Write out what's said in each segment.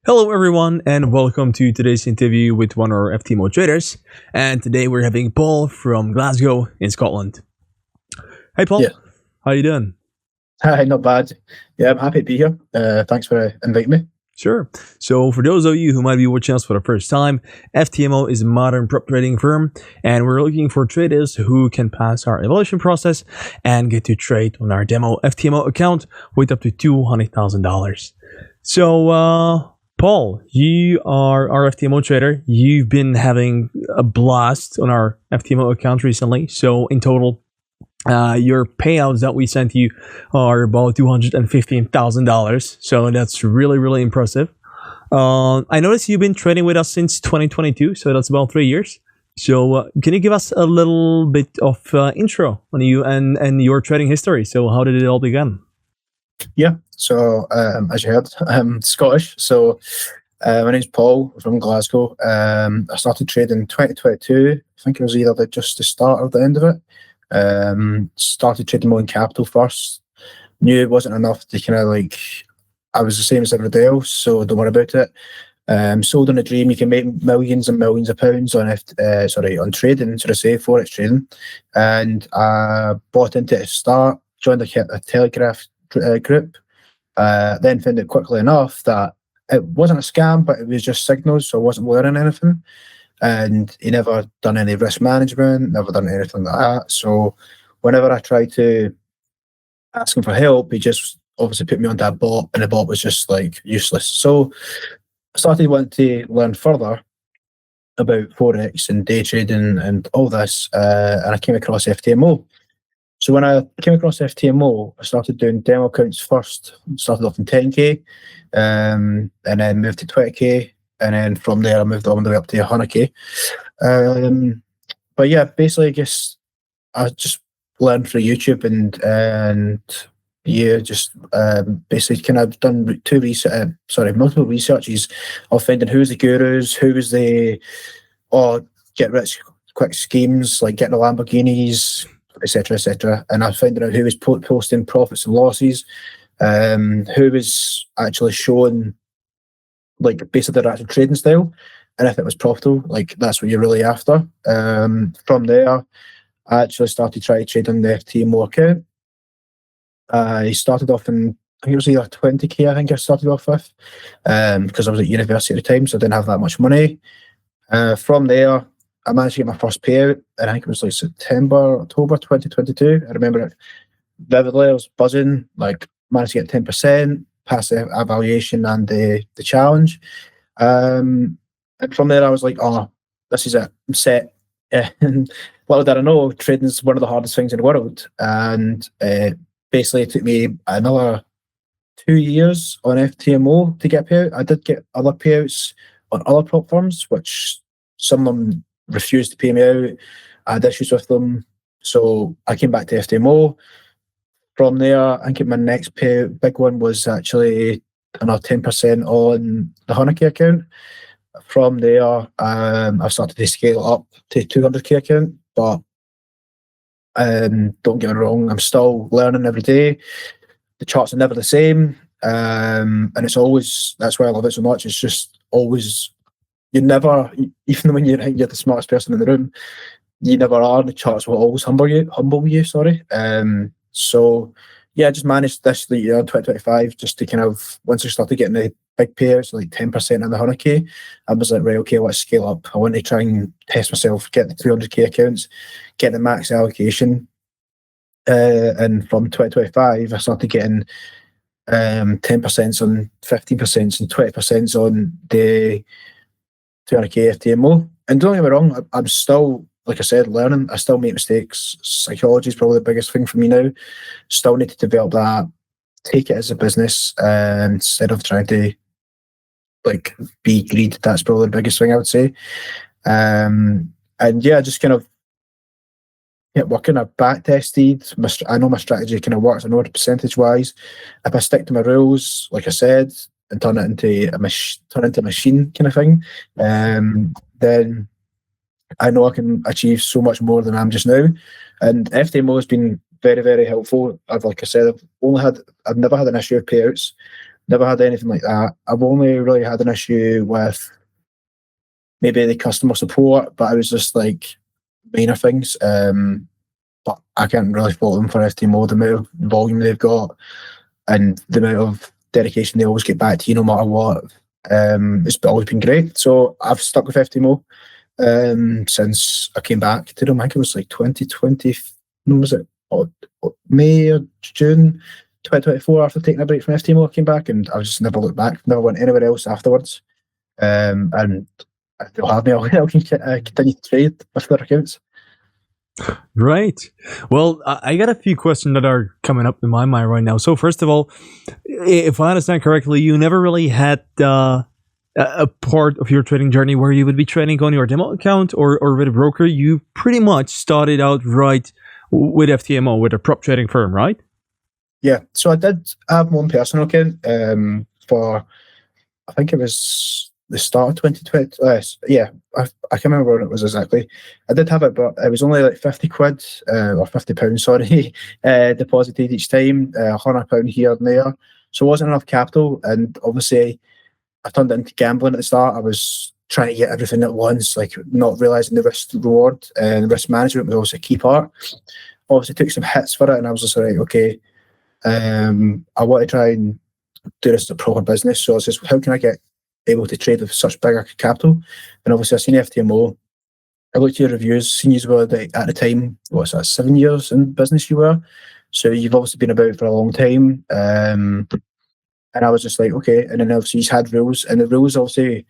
Hello, everyone, and welcome to today's interview with one of our FTMO traders. And today we're having Paul from Glasgow in Scotland. Hey, Paul. Yeah. How you doing? Hi, not bad. Yeah, I'm happy to be here. Thanks for inviting me. Sure. So, for those of you who might be watching us for the first time, FTMO is a modern prop trading firm, and we're looking for traders who can pass our evaluation process and get to trade on our demo FTMO account with up to $200,000. So, Paul, you are our FTMO trader. You've been having a blast on our FTMO account recently. So, in total, your payouts that we sent you are about $215,000. So that's really, really impressive. I noticed you've been trading with us since 2022, so that's about 3 years. So can you give us a little bit of intro on you and your trading history? So how did it all begin? Yeah, so as you heard, I'm Scottish. So my name's Paul from Glasgow. I started trading in 2022. I think it was either just the start or the end of it. Started trading more in capital first. Knew it wasn't enough to kind of I was the same as everybody else, so don't worry about it. Sold on a dream you can make millions and millions of pounds on on trading, should I say, forex trading, and I bought into it at the start. Joined a Telegraph group. Then found out quickly enough that it wasn't a scam, but it was just signals, so I wasn't learning anything. And he never done any risk management, never done anything like that. So whenever I tried to ask him for help, he just obviously put me on that bot, and the bot was just useless. So I started wanting to learn further about forex and day trading and all this, and I came across FTMO. So when I came across FTMO, I started doing demo accounts first. Started off in 10k, and then moved to 20k. And then from there, I moved all the way up to 100k. But yeah, basically, I guess I just learned through YouTube and yeah, just basically kind of done multiple researches of finding who's the gurus, who was the get rich quick schemes, like getting the Lamborghinis, etc., etc. And I found out who was posting profits and losses, who was actually showing basically their actual trading style, and if it was profitable, that's what you're really after. From there, I actually started trying to trade on the FTMO account. I started off in, I think it was either 20k, I think I started off with, because I was at university at the time, so I didn't have that much money. From there, I managed to get my first payout, and I think it was October 2022. I remember it vividly. I was buzzing, managed to get 10%, pass the evaluation and the challenge. And from there, I was like, oh, this is it. I'm set. And little did I know, trading is one of the hardest things in the world. And basically, it took me another 2 years on FTMO to get a payout. I did get other payouts on other prop firms, which some of them refused to pay me out. I had issues with them. So I came back to FTMO. From there, I think my next big one was actually another 10% on the 100k account. From there, I've started to scale up to 200k account, but don't get me wrong, I'm still learning every day. The charts are never the same, and it's always, that's why I love it so much. It's just always, you never, even when you're the smartest person in the room, you never are. The charts will always humble you. So yeah, I just managed this year, 2025, just to kind of, once I started getting the big payouts, like 10% on the 100k, I was like, right, okay, let's scale up. I want to try and test myself, get the 300k accounts, get the max allocation. And from 2025, I started getting 10% on 15% and 20% on the 200k FTMO. And don't get me wrong, I'm still, like I said, learning. I still make mistakes. Psychology is probably the biggest thing for me now. Still need to develop that, take it as a business, instead of trying to be greedy. That's probably the biggest thing I would say. And yeah, just kind of kept working. I back tested. I know my strategy kind of works. I know it percentage wise. If I stick to my rules, like I said, and turn it into a machine kind of thing, then I know I can achieve so much more than I am just now. And FTMO has been very, very helpful. Like I said, I've never had an issue of payouts. Never had anything like that. I've only really had an issue with maybe the customer support, but it was just like minor things. But I can't really fault them for FTMO, the amount of volume they've got and the amount of dedication they always get back to you no matter what. It's always been great. So I've stuck with FTMO since I came back to them. I think it was like 2020, when was it? May or June 2024, after taking a break from FTMO, I came back and I just never looked back, never went anywhere else afterwards. And if they'll have me, I'll continue to trade with their accounts. Right. Well, I got a few questions that are coming up in my mind right now. So first of all, if I understand correctly, you never really had a part of your trading journey where you would be trading on your demo account or with a broker. You pretty much started out right with FTMO, with a prop trading firm, right? Yeah. So I did have my own personal account for, I think it was the start of 2020. Yeah, I can't remember when it was exactly. I did have it, but it was only like 50 quid or £50, sorry, deposited each time, £100 here and there. So it wasn't enough capital. And obviously, I turned it into gambling at the start. I was trying to get everything at once, like not realising the risk reward and risk management was also a key part. Obviously, took some hits for it, and I was just like, okay, I want to try and do this as a proper business. So I was just, how can I get able to trade with such bigger capital? And obviously I seen FTMO, I looked at your reviews, seen you were at the time, what's that, 7 years in business you were, so you've obviously been about for a long time, and I was just like, okay. And then obviously you had rules, and the rules obviously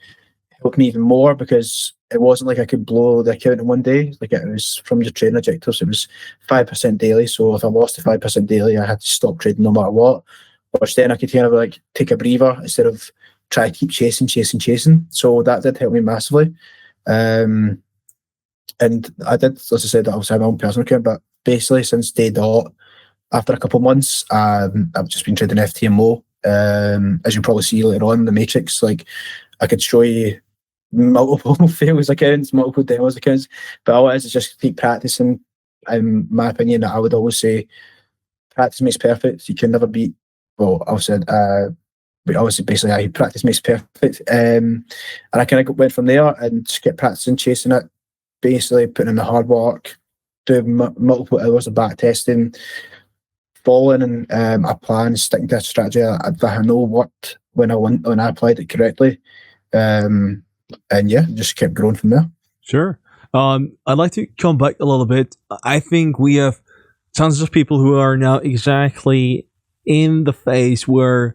helped me even more because it wasn't like I could blow the account in one day. Like, it was from your trading objectives, it was 5% daily, so if I lost the 5% daily I had to stop trading no matter what, which then I could kind of like take a breather instead of try to keep chasing. So that did help me massively. And I did, as I said, I also have my own personal account, but basically since day dot, after a couple of months, I've just been trading FTMO. As you'll probably see later on, the MetriX, like I could show you multiple fails accounts, multiple demos accounts, but all it is just keep practicing. In my opinion, I would always say practice makes perfect. You can never beat, well, I've said, but obviously, basically, practice makes perfect. And I kind of went from there and just kept practicing, chasing it, basically putting in the hard work, doing multiple hours of back testing, following a plan, sticking to a strategy that I know worked when I applied it correctly. And yeah, just kept growing from there. Sure. I'd like to come back a little bit. I think we have tons of people who are now exactly in the phase where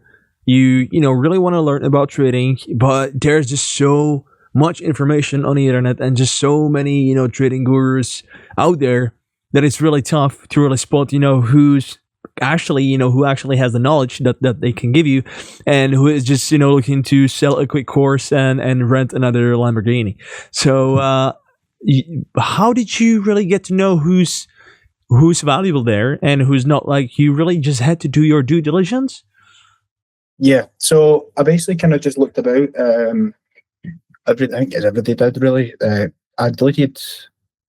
you really want to learn about trading, but there's just so much information on the internet and just so many trading gurus out there that it's really tough to really spot who's actually who actually has the knowledge that they can give you, and who is just looking to sell a quick course and rent another Lamborghini. So how did you really get to know who's valuable there and who's not? Like, you really just had to do your due diligence? Yeah, so I basically kind of just looked about. I think as everybody did, really. I deleted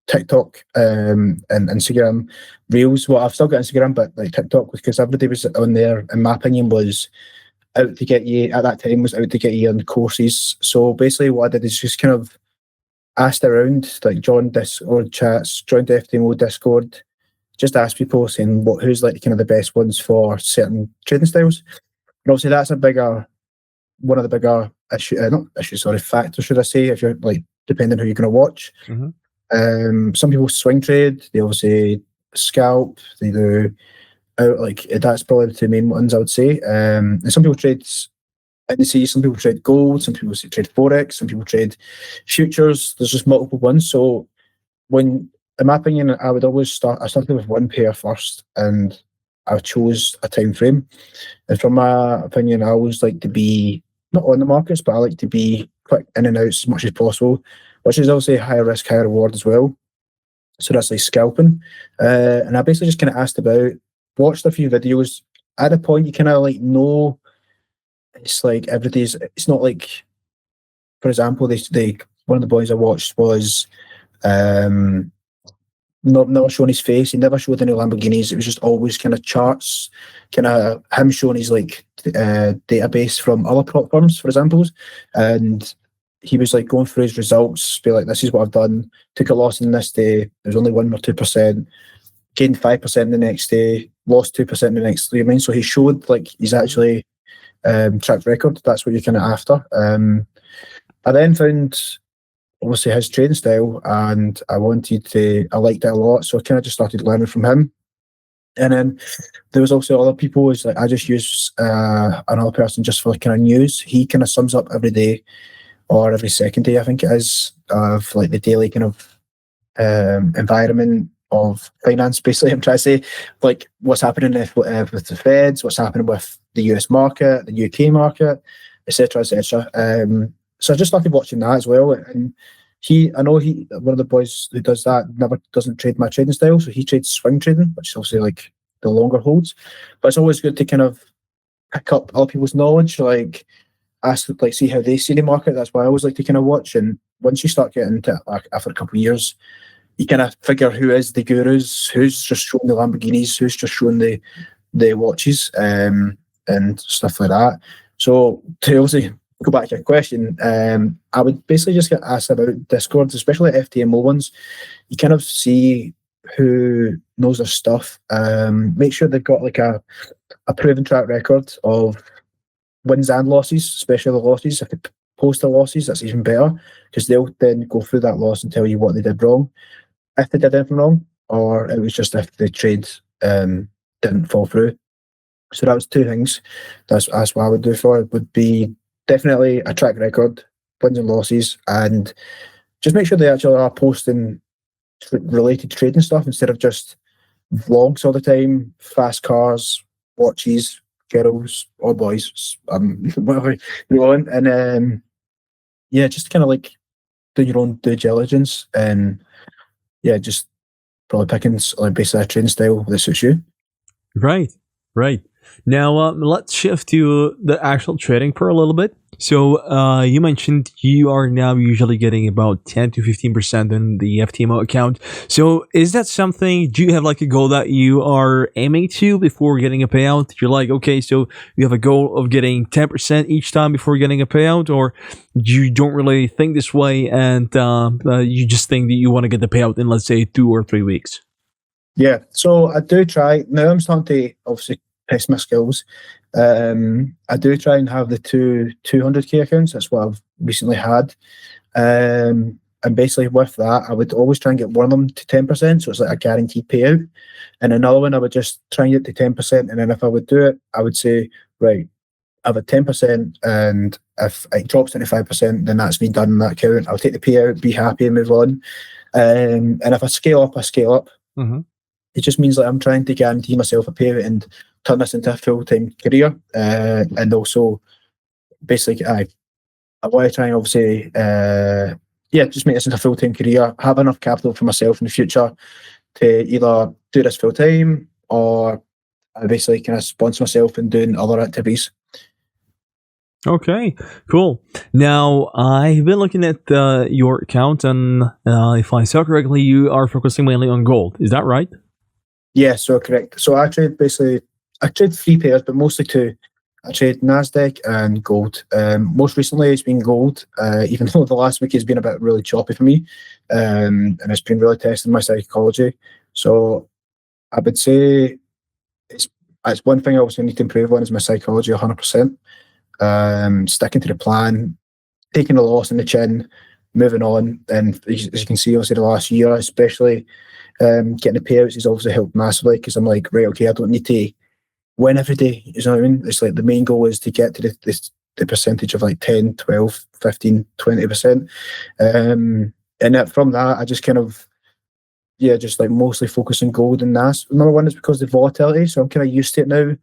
TikTok and Instagram Reels. Well, I've still got Instagram, but like TikTok, because everybody was on there, in my opinion, was out to get you, at that time, was out to get you on courses. So basically what I did is just kind of asked around, like joined Discord chats, joined the FTMO Discord, just asked people saying who's like kind of the best ones for certain trading styles. And obviously that's one of the bigger factors, should I say, if you're like, depending on who you're going to watch. Mm-hmm. Some people swing trade, they obviously scalp, they do out, like that's probably the two main ones I would say. And some people trade indices, some people trade gold, some people trade forex, some people trade futures. There's just multiple ones. So in my opinion, I would always started with one pair first, and I chose a time frame. And from my opinion, I always like to be not on the markets, but I like to be quick in and out as much as possible, which is obviously higher risk, higher reward as well. So that's like scalping. And I basically just kind of asked about, watched a few videos. At a point, you kind of like know, it's like it's not like, for example, one of the boys I watched was never showing his face. He never showed any Lamborghinis. It was just always kind of charts, kind of him showing his like database from other prop firms, for examples, and he was like going through his results, be like, this is what I've done, took a loss in this day, there's only 1 or 2%, gained 5% the next day, lost 2% the next 3 months. So he showed like he's actually track record. That's what you're kind of after. I then found obviously his trading style, and I liked it a lot, so I kind of just started learning from him. And then there was also other people. Is like I just use another person just for kind of news. He kind of sums up every day or every second day, I think it is, of like the daily kind of environment of finance. Basically, I'm trying to say like what's happening with the Feds, what's happening with the US market, the UK market, etc., etc. So I just started watching that as well, and I know one of the boys who does that doesn't trade my trading style, so he trades swing trading, which is obviously like the longer holds. But it's always good to kind of pick up other people's knowledge, like ask, like see how they see the market. That's why I always like to kind of watch. And once you start getting into it, like after a couple of years, you kind of figure who is the gurus, who's just showing the Lamborghinis, who's just showing the watches, and stuff like that. So to obviously go back to your question, I would basically just get asked about Discords, especially FTMO ones. You kind of see who knows their stuff. Make sure they've got like a proven track record of wins and losses, especially the losses. If they post the losses, that's even better, because they'll then go through that loss and tell you what they did wrong, if they did anything wrong, or it was just if the trade didn't fall through. So that was two things. That's what I would do for it. Would be definitely a track record, wins and losses, and just make sure they actually are posting related trading stuff instead of just vlogs all the time, fast cars, watches, girls or boys, whatever you want. And yeah, just kind of like do your own due diligence, and yeah, just probably picking like basically a trading style that suits you. Right. Now, let's shift to the actual trading for a little bit. So, you mentioned you are now usually getting about 10 to 15% in the FTMO account. So, is that something, do you have like a goal that you are aiming to before getting a payout? You're like, okay, so you have a goal of getting 10% each time before getting a payout, or you don't really think this way and you just think that you want to get the payout in, let's say, 2 or 3 weeks? Yeah, so I do try. Now I'm starting to obviously test my skills. I do try and have the 200k accounts. That's what I've recently had. And basically with that, I would always try and get one of them to 10%. So it's like a guaranteed payout. And another one, I would just try and get to 10%. And then if I would do it, I would say, right, I've had 10%. And if it drops to 5%, then that's me done in that account. I'll take the payout, be happy and move on. And if I scale up, I scale up. Mm-hmm. It just means that I'm trying to guarantee myself a payout and turn this into a full-time career. And also, basically, I want to try and obviously, just make this into a full-time career, have enough capital for myself in the future to either do this full-time or basically kind of sponsor myself and doing other activities. Okay, cool. Now, I've been looking at your account, and if I saw correctly, you are focusing mainly on gold. Is that right? Yeah, so correct. So I trade 3 pairs, but mostly 2. I trade Nasdaq and gold. Most recently, it's been gold, even though the last week has been a bit really choppy for me, and it's been really testing my psychology. So I would say it's one thing I also need to improve on is my psychology 100%. Sticking to the plan, taking the loss in the chin, moving on. And as you can see, obviously the last year, especially getting the payouts has obviously helped massively, because I'm like, right, okay, I don't need to win every day. You know what I mean? It's like the main goal is to get to the percentage of like 10, 12, 15, 20%. And from that, I just kind of, just like mostly focus on gold and NAS. Number one is because of the volatility, so I'm kind of used to it now.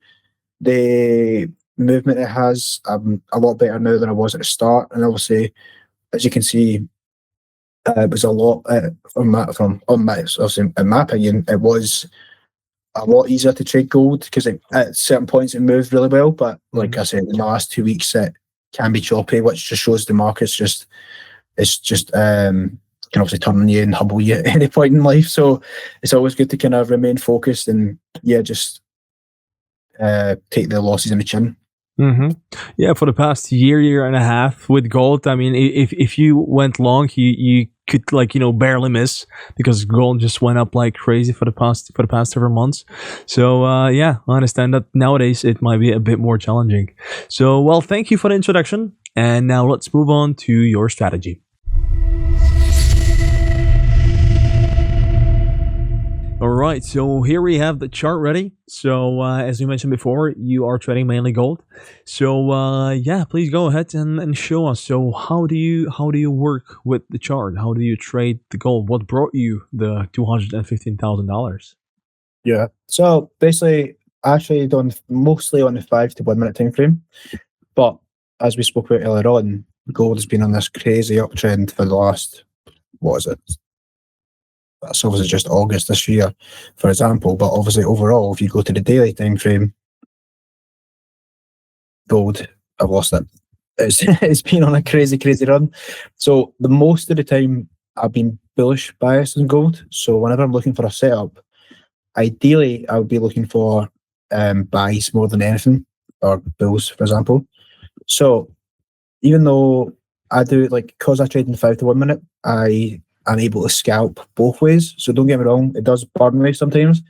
The movement it has, I'm a lot better now than I was at the start. And obviously, as you can see, it was a lot in my opinion, it was a lot easier to trade gold, because at certain points it moved really well. But like I said, in the last 2 weeks it can be choppy, which just shows the market's just can obviously turn on you and humble you at any point in life. So it's always good to kind of remain focused and just take the losses in the chin. Yeah, for the past year and a half with gold, I mean, if you went long, you could like barely miss because gold just went up like crazy for the past several months. So yeah, I understand that nowadays it might be a bit more challenging. So well, thank you for the introduction, and now let's move on to your strategy. All right, so here we have the chart ready. So as we mentioned before, you are trading mainly gold. So yeah, please go ahead and show us. So how do you work with the chart? How do you trade the gold? What brought you the $215,000? Yeah. So basically, I actually done mostly on the 5 to 1 minute time frame. But as we spoke about earlier on, gold has been on this crazy uptrend for the last, what is it? That's obviously just August this year, for example. But obviously, overall, if you go to the daily time frame, gold, I've lost it. It's been on a crazy, crazy run. So the most of the time, I've been bullish biased in gold. So whenever I'm looking for a setup, ideally I would be looking for buys more than anything, or bulls, for example. So even though I do because I trade in 5 to 1 minute, I'm able to scalp both ways. So don't get me wrong, it does burn me sometimes.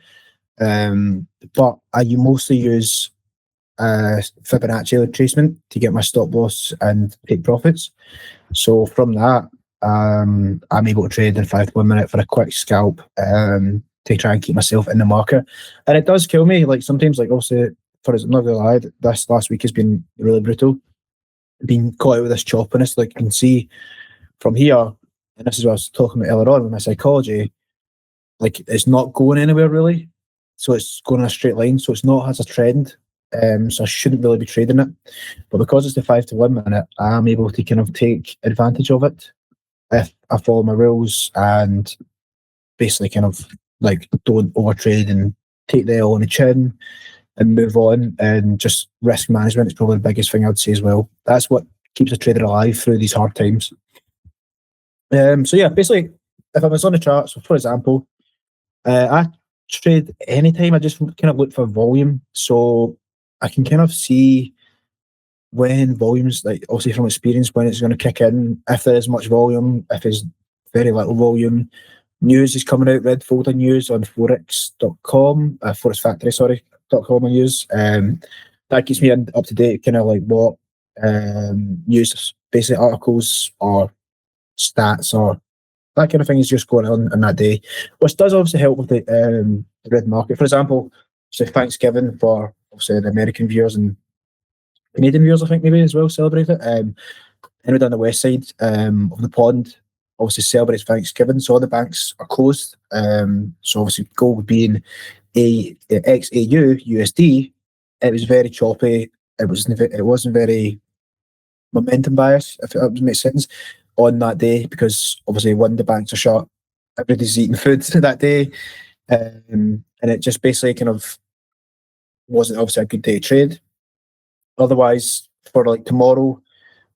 But I mostly use Fibonacci retracement to get my stop loss and take profits. So from that, I'm able to trade in 5 to 1 minute for a quick scalp to try and keep myself in the market. And it does kill me. Like sometimes, obviously, I'm not gonna lie, this last week has been really brutal. Being caught out with this choppiness, like you can see from here, and this is what I was talking about earlier on with my psychology, like it's not going anywhere really. So it's going in a straight line. So it's not as a trend. So I shouldn't really be trading it. But because it's the 5 to 1 minute, I'm able to kind of take advantage of it if I follow my rules and basically kind of don't overtrade and take the L on the chin and move on. And just risk management is probably the biggest thing I'd say as well. That's what keeps a trader alive through these hard times. So yeah, basically, if I was on the chart, so for example, I trade anytime. I just kind of look for volume, so I can kind of see when volumes, like obviously from experience, when it's going to kick in. If there is much volume, if there's very little volume. News is coming out, red folder news on forex.com, Forex Factory, sorry, .com I use. That keeps me up to date, kind of like what news, basic articles or stats or that kind of thing is just going on that day, which does obviously help with the red market. For example, say Thanksgiving for obviously the American viewers and Canadian viewers, I think maybe as well celebrate it. Anybody on the west side of the pond obviously celebrates Thanksgiving, so all the banks are closed. So obviously gold being a XAUUSD, it was very choppy. It wasn't very momentum bias, if that makes sense, on that day because obviously when the banks are shut, everybody's eating food that day, and it just basically kind of wasn't obviously a good day to trade. Otherwise, for like tomorrow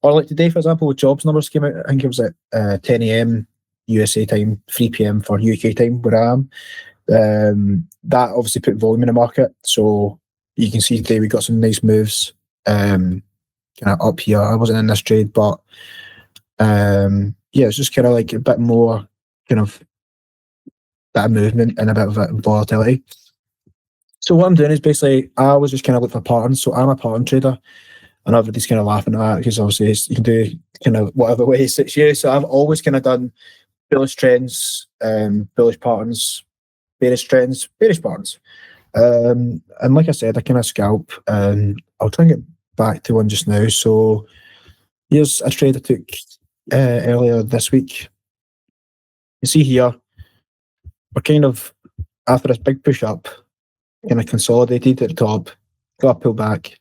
or like today, for example, jobs numbers came out. I think it was at 10 a.m. USA time, 3 p.m. for UK time where I am. That obviously put volume in the market, so you can see today we got some nice moves. Kind of up here. I wasn't in this trade, but yeah, it's just kind of like a bit more kind of that movement and a bit of volatility. So what I'm doing is basically I was just kind of looking for patterns. So I'm a pattern trader, and everybody's kind of laughing at that because obviously you can do kind of whatever way it suits you. So I've always kind of done bullish trends, bullish patterns, bearish trends, bearish patterns. And like I said, I kind of scalp, and I'll try and get back to one just now. So here's a trade I took earlier this week. You see here, we're kind of, after this big push up, kind of consolidated at the top, got a pull back,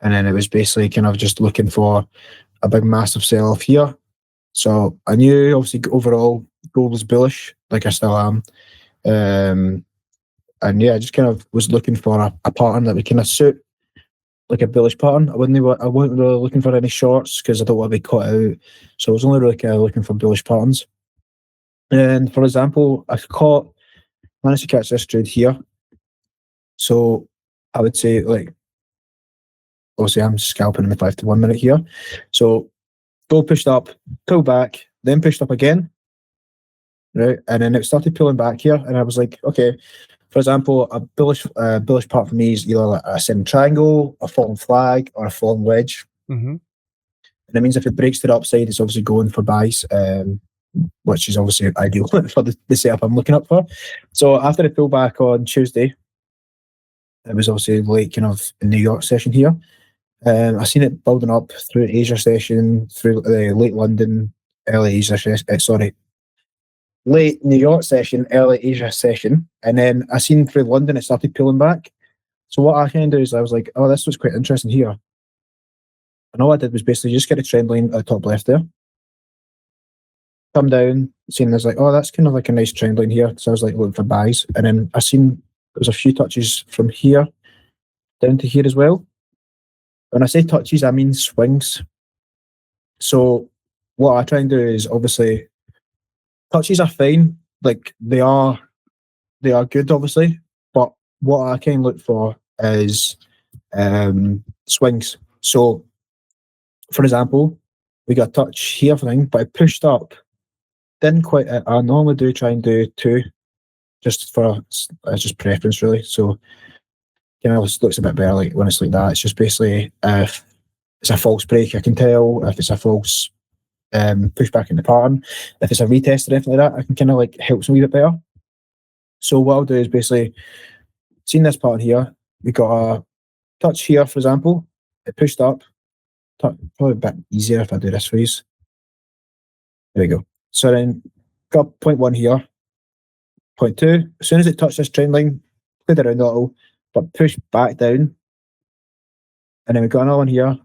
and then it was basically kind of just looking for a big massive sell off here. So I knew obviously overall gold was bullish, like I still am. And yeah, I just kind of was looking for a pattern that would kind of suit like a bullish pattern. I wasn't really looking for any shorts because I don't want to be caught out. So I was only really kind of looking for bullish patterns. And for example, managed to catch this trade here. So I would say like obviously I'm scalping in the 5 to 1 minute here. So gold pushed up, pulled back, then pushed up again, right? And then it started pulling back here, and I was like, okay. For example, a bullish part for me is either like a ascending triangle, a falling flag, or a falling wedge. Mm-hmm. And it means if it breaks to the upside, it's obviously going for buys, which is obviously ideal for the setup I'm looking up for. So after the pullback on Tuesday, it was obviously late kind of New York session here. I seen it building up through Asia session, through the late London, early Asia session, late New York session, early Asia session, and then I seen through London it started pulling back. So what I kind of do is I was like, oh, this was quite interesting here. And all I did was basically just get a trend line at the top left there. Come down, seeing there's like, oh, that's kind of like a nice trend line here. So I was like looking for buys. And then I seen there was a few touches from here down to here as well. When I say touches, I mean swings. So what I try and do is obviously touches are fine. Like they are good, obviously. But what I can look for is swings. So for example, we got a touch here for thing, but it pushed up. Didn't quite. I normally do try and do 2, just for just preference really. So kind of looks a bit better like when it's like that. It's just basically if it's a false break, I can tell. If it's a false push back in the pattern, if it's a retest or anything like that, I can kind of like helps me a bit better. So what I'll do is basically seeing this pattern here. We got a touch here, for example. It pushed up. Probably a bit easier if I do this for you. There we go. So then got point 1 here, point 2. As soon as it touched this trend line, played around a little, but pushed back down. And then we got another one here,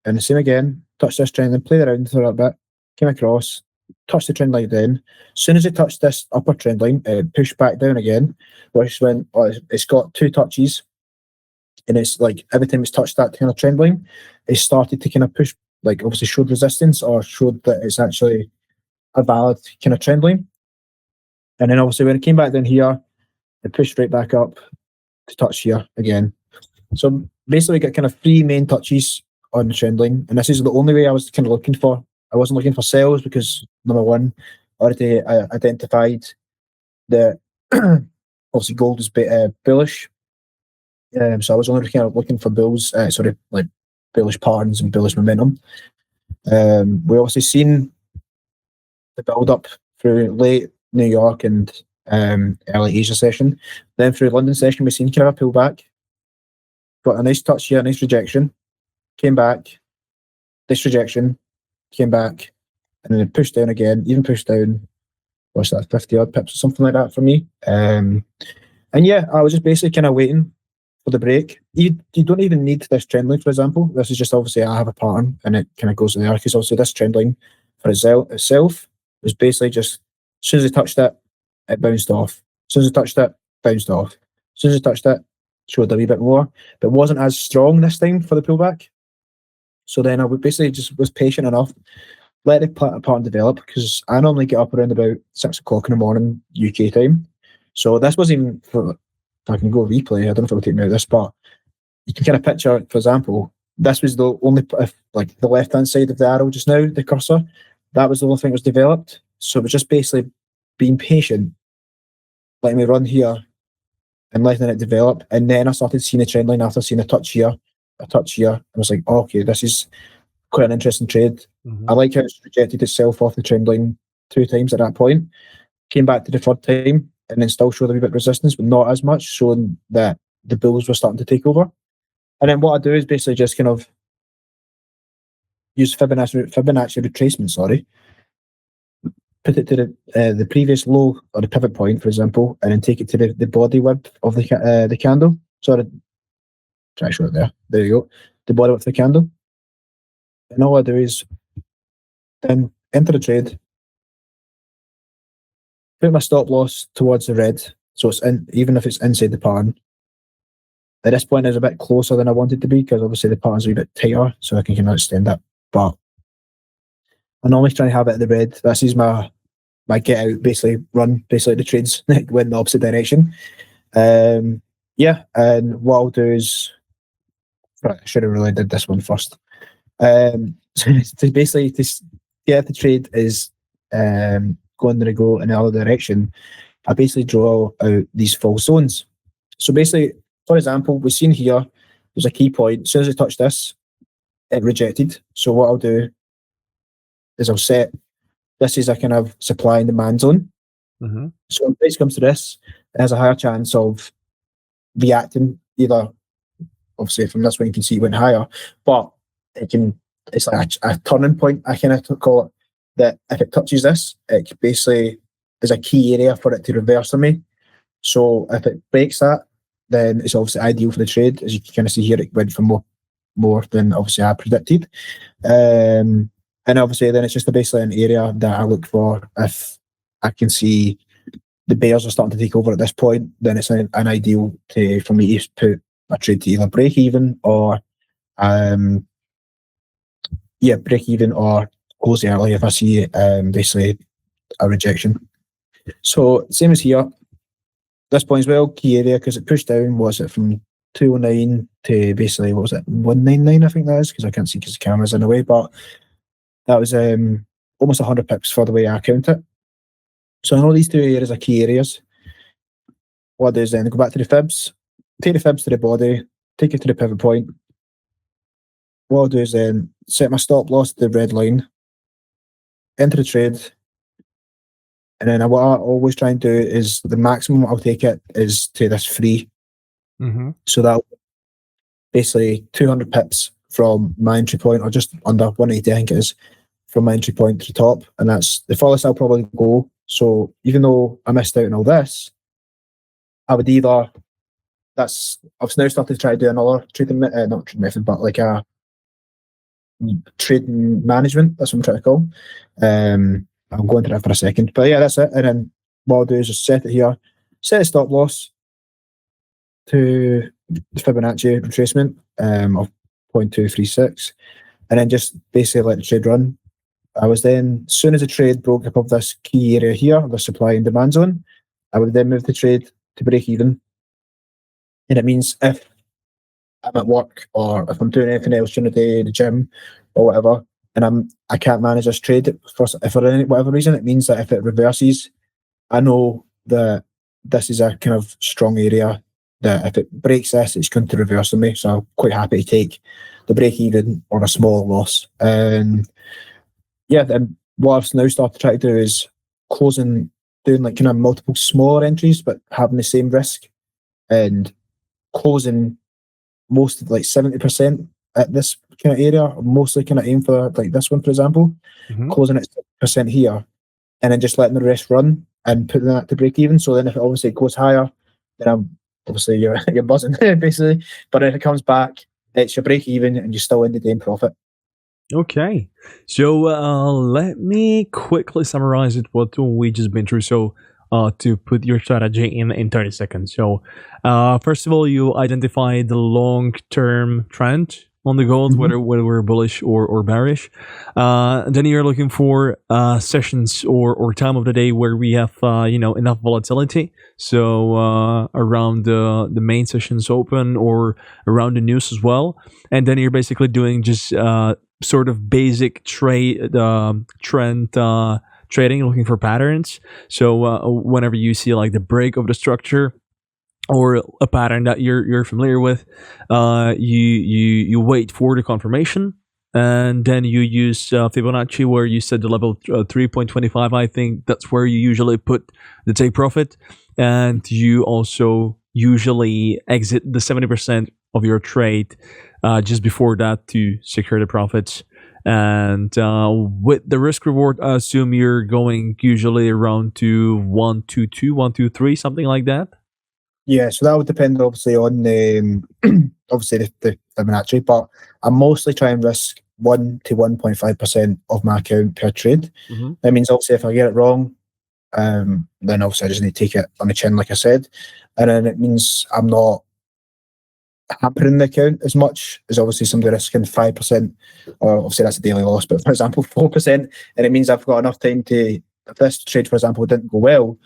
and the same again, touched this trend line, played around for a bit, came across, touched the trend line then. As soon as it touched this upper trend line, it pushed back down again, which went, it's got 2 touches. And it's like every time it's touched that kind of trend line, it started to kind of push, like obviously showed resistance or showed that it's actually a valid kind of trend line. And then obviously when it came back down here, it pushed right back up to touch here again. So basically we got kind of 3 main touches on the trend line. And this is the only way I was kind of looking for. I wasn't looking for sales because number one, already I identified that obviously gold is bullish. So I was only kind of looking for bullish patterns and bullish momentum. We obviously seen the build up through late New York and early Asia session. Then through London session, we've seen kind of a pullback. Got a nice touch here, a nice rejection. Came back. This rejection came back, and then it pushed down again. Even pushed down. What's that? 50 odd pips or something like that for me. And yeah, I was just basically kind of waiting for the break. You don't even need this trend line, for example. This is just obviously I have a pattern and it kind of goes there because obviously this trend line for itself was basically just as soon as it touched it, it bounced off. As soon as it touched it, bounced off. As soon as it touched it, showed a wee bit more, but wasn't as strong this time for the pullback. So then I would basically just was patient enough, let the pattern develop because I normally get up around about 6 o'clock in the morning UK time. So this wasn't even for, if I can go replay, I don't know if it will take me out of this, but you can kind of picture, for example, this was the only, like the left-hand side of the arrow just now, the cursor, that was the only thing that was developed. So it was just basically being patient, letting me run here and letting it develop. And then I started seeing a trend line after seeing a touch here. I was like, oh, okay, this is quite an interesting trade. I like how it's rejected itself off the trend line 2 times at that point. Came back to the 3rd time and then still showed a wee bit of resistance, but not as much, showing that the bulls were starting to take over. And then what I do is basically just kind of use Fibonacci retracement, put it to the previous low or the pivot point, for example, and then take it to the body width of the candle. Sorry, try to show it there. There you go. The body width of the candle. And all I do is then enter the trade, put my stop loss towards the red, so it's even if it's inside the pattern. At this point, it's a bit closer than I wanted to be because obviously the pattern's a wee bit tighter, so I can kind of extend that. But I normally try and have it in the red. This is my get out, basically run, basically the trades went in the opposite direction. And what I'll do is Right, I should have really did this one first. So basically, to get the trade is going to go in the other direction. I basically draw out these false zones. So basically, for example, we've seen here, there's a key point. As soon as I touch this, it rejected. So what I'll do is I'll set this is a kind of supply and demand zone. Mm-hmm. So when price comes to this, it has a higher chance of reacting either, obviously from this one you can see it went higher, but it's like a turning point, I kind of call it, that if it touches this, it basically is a key area for it to reverse on me. So if it breaks that, then it's obviously ideal for the trade. As you can kind of see here, it went for more than obviously I predicted. And obviously then it's just basically an area that I look for. If I can see the bears are starting to take over at this point, then it's an ideal for me to put a trade to either break even or break even or close early if I see basically a rejection. So same as here, this point as well, key area, because it pushed down, was it from 209 to basically, what was it, 199, I think that is, because I can't see because the camera's in the way, but that was almost 100 pips for the way I count it. So I know these two areas are key areas. What I do is then go back to the fibs, take the fibs to the body, take it to the pivot point. What I'll do is then set my stop loss to the red line, enter the trade, and then what I always try and do is the maximum I'll take it is to this free. Mm-hmm. So that'll basically 200 pips from my entry point, or just under 180, I think it is, from my entry point to the top, and that's the furthest I'll probably go. So even though I missed out on all this, I would either, I've now started to try to do another trading not trading method, but like a trading management. That's what I'm trying to call. I'll go into that for a second, but yeah, that's it. And then what I'll do is just set it here, set a stop loss to the Fibonacci retracement of 0.236, and then just basically let the trade run. I was then, as soon as the trade broke above this key area here, the supply and demand zone, I would then move the trade to break even. And it means if I'm at work or if I'm doing anything else during the day, the gym or whatever, and I can't manage this trade for any whatever reason, it means that if it reverses, I know that this is a kind of strong area that if it breaks this, it's going to reverse on me. So I'm quite happy to take the break even or a small loss. And yeah, then what I've now started to try to do is doing like kind of multiple smaller entries, but having the same risk, and closing most of like 70% at this kind of area, mostly kind of aim for like this one, for example, closing at 6% here, and then just letting the rest run and putting that to break even. So then if it obviously goes higher, then you're buzzing basically. But if it comes back, it's your break even and you're still in the day in profit. Okay, so let me quickly summarize it what we just been through. So to put your strategy in 30 seconds. So first of all, you identify the long-term trend on the gold, whether we're bullish or bearish. Then you're looking for sessions or time of the day where we have enough volatility. So around the main sessions open or around the news as well. And then you're basically doing just sort of basic trend trading, looking for patterns. So whenever you see like the break of the structure or a pattern that you're familiar with, you wait for the confirmation, and then you use Fibonacci, where you set the level 3.25. I think that's where you usually put the take profit, and you also usually exit the 70% of your trade just before that to secure the profits. And with the risk reward, I assume you're going usually around to 122, 123, something like that. Yeah, so that would depend obviously on obviously the Fibonacci, but I mostly try and risk 1 to 1.5% of my account per trade. That means obviously if I get it wrong, then obviously I just need to take it on the chin, like I said, and then it means I'm not hampering the account as much as obviously somebody risking 5%, or obviously that's a daily loss, but for example 4%, and it means I've got enough time to, if this trade for example didn't go well,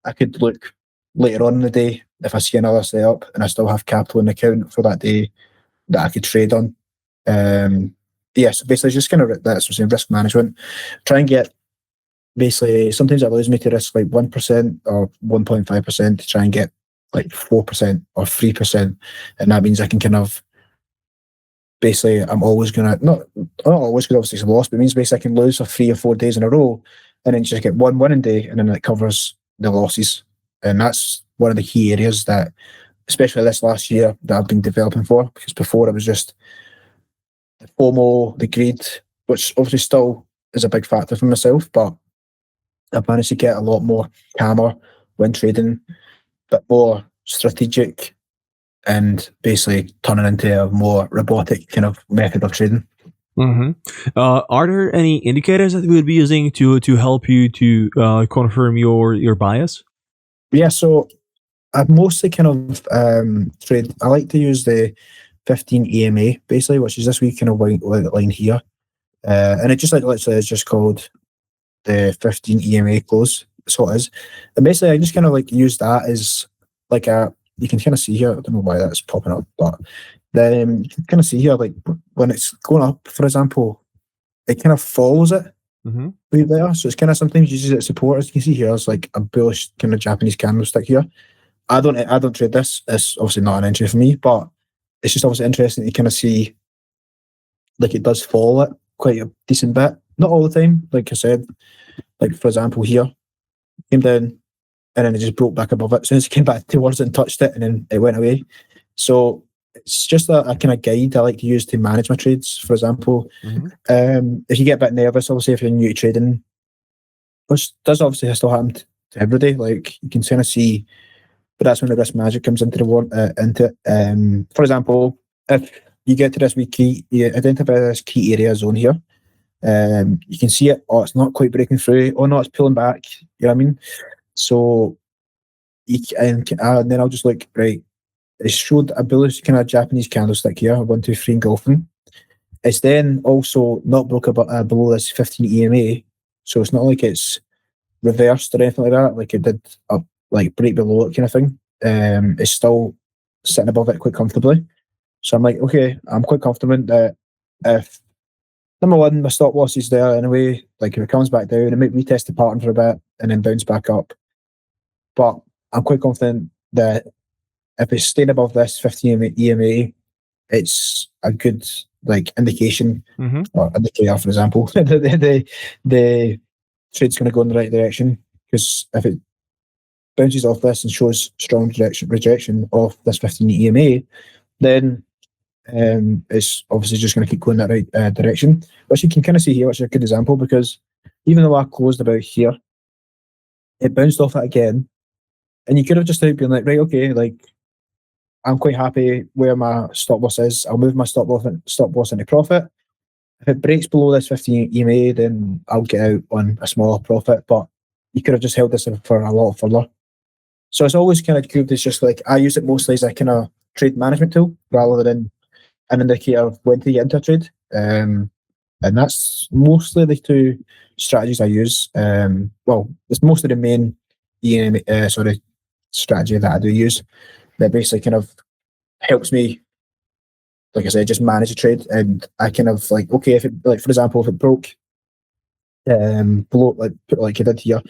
I could look later on in the day if I see another setup and I still have capital in the account for that day, that I could trade on. So basically just kind of that's what I'm saying, risk management. Try and get basically, sometimes it allows me to risk like 1% or 1.5% to try and get like 4% or 3%. And that means I can kind of basically, I'm always going to, not always, because obviously it's a loss, but it means basically I can lose for 3 or 4 days in a row and then just get one winning day and then it covers the losses. And that's one of the key areas that, especially this last year, that I've been developing for, because before it was just the FOMO, the greed, which obviously still is a big factor for myself, but I've managed to get a lot more calmer when trading, but more strategic and basically turning into a more robotic kind of method of trading. Are there any indicators that you would be using to help you to confirm your bias? Yeah, so I mostly kind of trade. I like to use the 15 EMA basically, which is this wee kind of line here, and it just like literally is just called the 15 EMA close. That's what it is. And basically, I just kind of like use that as like you can kind of see here. I don't know why that's popping up, but then you can kind of see here, like when it's going up, for example, it kind of follows it way better. So it's kind of sometimes uses it as support. As you can see here, it's like a bullish kind of Japanese candlestick here. I don't trade this. It's obviously not an entry for me, but it's just obviously interesting to kind of see like it does follow it quite a decent bit. Not all the time, like I said. Like for example, here came down and then it just broke back above it. As soon as it came back towards it and touched it, and then it went away. So it's just a kind of guide I like to use to manage my trades. For example, if you get a bit nervous, obviously if you're new to trading, which does obviously still happen to everybody, like you can kind of see, but that's when the risk magic comes into it. For example, if you get to this wee key, you identify this key area zone here. You can see it. Oh, it's not quite breaking through. Oh no, it's pulling back. You know what I mean? So and then I'll just look, right. It showed a bullish kind of Japanese candlestick here, 1, 2, 3 engulfing. It's then also not broke below this 15 EMA, so it's not like it's reversed or anything like that. Like it did like break below it kind of thing. It's still sitting above it quite comfortably. So I'm like, okay, I'm quite confident that if number one, my stop loss is there anyway. Like if it comes back down, it might retest the pattern for a bit and then bounce back up. But I'm quite confident that if it's staying above this 15 EMA, it's a good like indication or indicator, for example, the trade's going to go in the right direction. Because if it bounces off this and shows strong rejection of this 15 EMA, then it's obviously just going to keep going that right direction, which you can kind of see here, which is a good example, because even though I closed about here, it bounced off it again, and you could have just been like, right, okay, like I'm quite happy where my stop loss is. I'll move my stop loss into profit. If it breaks below this 15 EMA, then I'll get out on a smaller profit, but you could have just held this for a lot further. So it's always kind of good. It's just like I use it mostly as a kind of trade management tool rather than an indicator of when to get into a trade. And that's mostly the two strategies I use. Well, it's mostly the main strategy that I do use that basically kind of helps me, like I said, just manage a trade. And I kind of like, okay, if it, like for example, if it broke below, like it did here,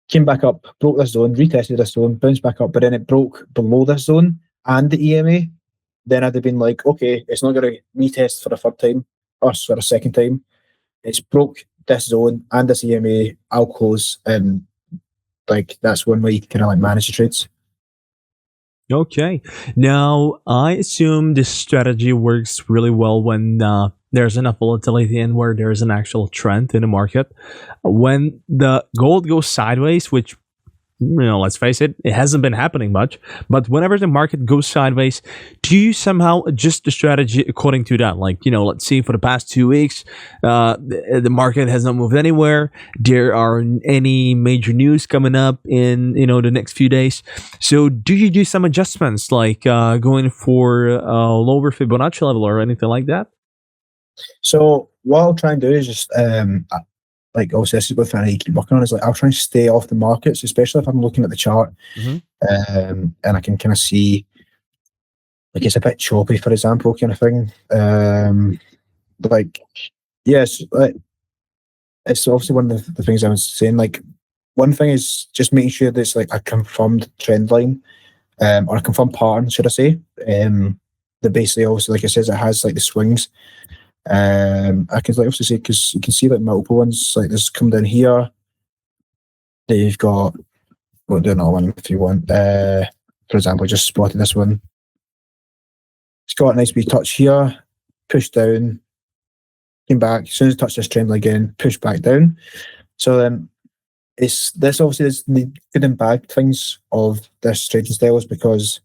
came back up, broke this zone, retested this zone, bounced back up, but then it broke below this zone and the EMA, then I'd have been like, okay, it's not going to retest for a third time or for a second time. It's broke this zone and this EMA, I'll close. And like that's one way you can kind of like manage the trades. Okay. Now, I assume this strategy works really well when there's enough volatility and where there's an actual trend in the market. When the gold goes sideways, which, let's face it, it hasn't been happening much. But whenever the market goes sideways, do you somehow adjust the strategy according to that? Like, let's see, for the past 2 weeks, the market has not moved anywhere. There are any major news coming up in, the next few days. So do you do some adjustments, like going for a lower Fibonacci level or anything like that? So what I'll try and do is just like obviously this is what I keep working on, is like I'll try and stay off the markets, especially if I'm looking at the chart and I can kind of see like it's a bit choppy, for example, kind of thing. Like, yes, like, it's obviously one of the things I was saying. Like, one thing is just making sure that it's like a confirmed trend line, or a confirmed pattern, should I say? That basically, obviously, like I says, it has like the swings. I can like also say, because you can see like multiple ones, like this come down here. Then you've got, we'll do another one if you want. For example, just spotted this one. It's got a nice wee touch here, pushed down, came back. As soon as it touched this trend line again, pushed back down. So it's this obviously is the good and bad things of this trading style, is because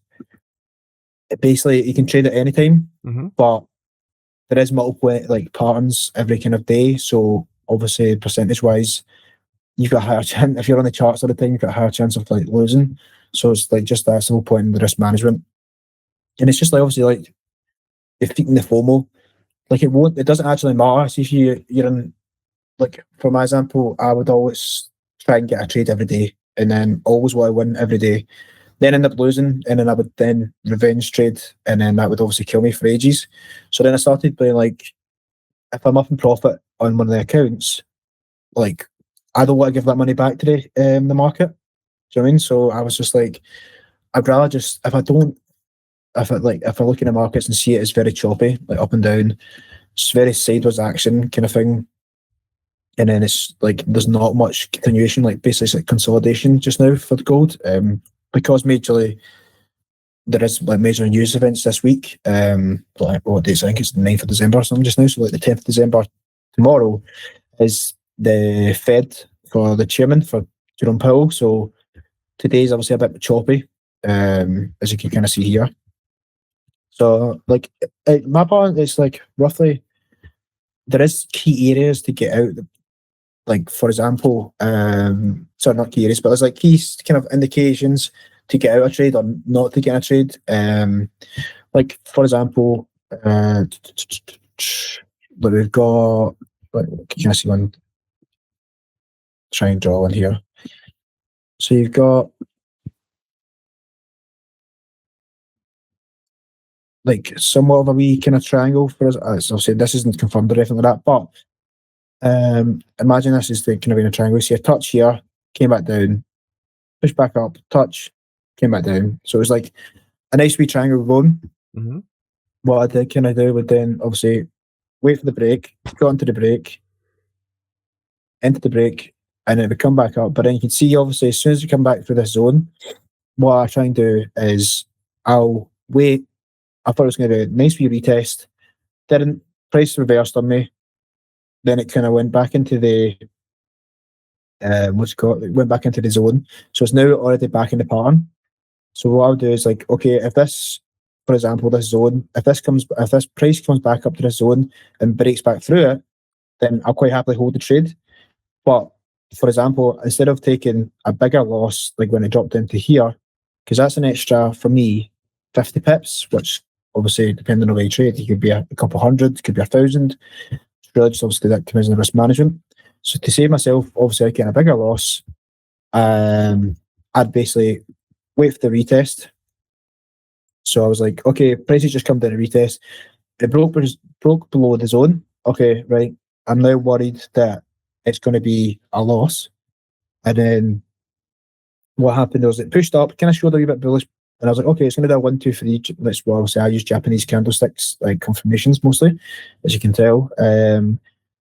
it basically you can trade at any time, but there is multiple like patterns every kind of day. So obviously percentage wise, you've got a higher chance if you're on the charts all the time. You've got a higher chance of like losing. So it's like just that's the whole point in the risk management. And it's just like obviously like defeating the FOMO. Like it doesn't actually matter. See if you're in, like for my example, I would always try and get a trade every day, and then always want to win every day. Then end up losing, and then I would then revenge trade, and then that would obviously kill me for ages. So then I started being like, if I'm up in profit on one of the accounts, like I don't want to give that money back to the market. Do you know what I mean? So I was just like, I'd rather just if I look in the markets and see it as very choppy, like up and down, it's very sideways action kind of thing. And then it's like there's not much continuation, like basically it's like consolidation just now for the gold. Because majorly there is like major news events this week. Like what days? I think it's the 9th of December or something just now. So like the 10th of December tomorrow is the Fed for the chairman, for Jerome Powell. So today's obviously a bit choppy, as you can kind of see here. So like my part is like roughly there is key areas to get out. Like for example, sorry, not key areas, but there's like key kind of indications to get out a trade or not to get a trade. Like for example, but we've got, like, can I see one? Try and draw one here. So you've got like somewhat of a wee kind of triangle for us. Obviously this isn't confirmed or anything like that, but imagine this is the kind of in a triangle. So you touch here, came back down, push back up, touch, came back down. So it was like a nice wee triangle going. What I did, can I do would then obviously wait for the break, go into the break, into the break, and then it would come back up. But then you can see obviously as soon as you come back through this zone, what I try and do is I'll wait. I thought it was going to do a nice wee retest. Didn't, price reversed on me. Then it kind of went back into the what's it called? It went back into the zone. So it's now already back in the pattern. So what I'll do is like, okay, if this, for example, this zone, if this price comes back up to this zone and breaks back through it, then I'll quite happily hold the trade. But for example, instead of taking a bigger loss, like when it dropped into here, because that's an extra, for me, 50 pips, which obviously, depending on where you trade, it could be a couple hundred, it could be 1,000. It's really just obviously that comes in the risk management. So to save myself, obviously, I get a bigger loss, I'd basically wait for the retest. So I was like, okay, prices just come down to retest. It broke below the zone. Okay, right. I'm now worried that it's going to be a loss. And then what happened was it pushed up, kind of showed a wee bit bullish. And I was like, okay, it's going to do a 1, 2, 3. Let's, well, obviously, I use Japanese candlesticks, like confirmations mostly, as you can tell.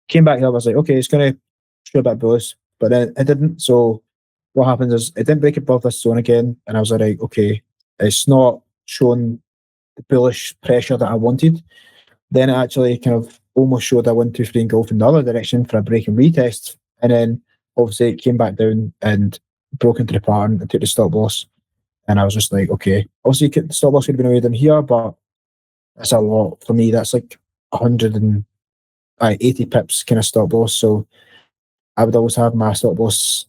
Came back up, I was like, okay, it's going to show a bit bullish, but then it didn't. So what happens is it didn't break above this zone again. And I was like, okay, it's not showing the bullish pressure that I wanted. Then it actually kind of almost showed a 1, 2, 3 and golf in the other direction for a break and retest. And then obviously it came back down and broke into the pattern and took the stop loss. And I was just like, okay, obviously the stop loss could have been away down here, but that's a lot for me. That's like 180 pips kind of stop loss. So I would always have my stop loss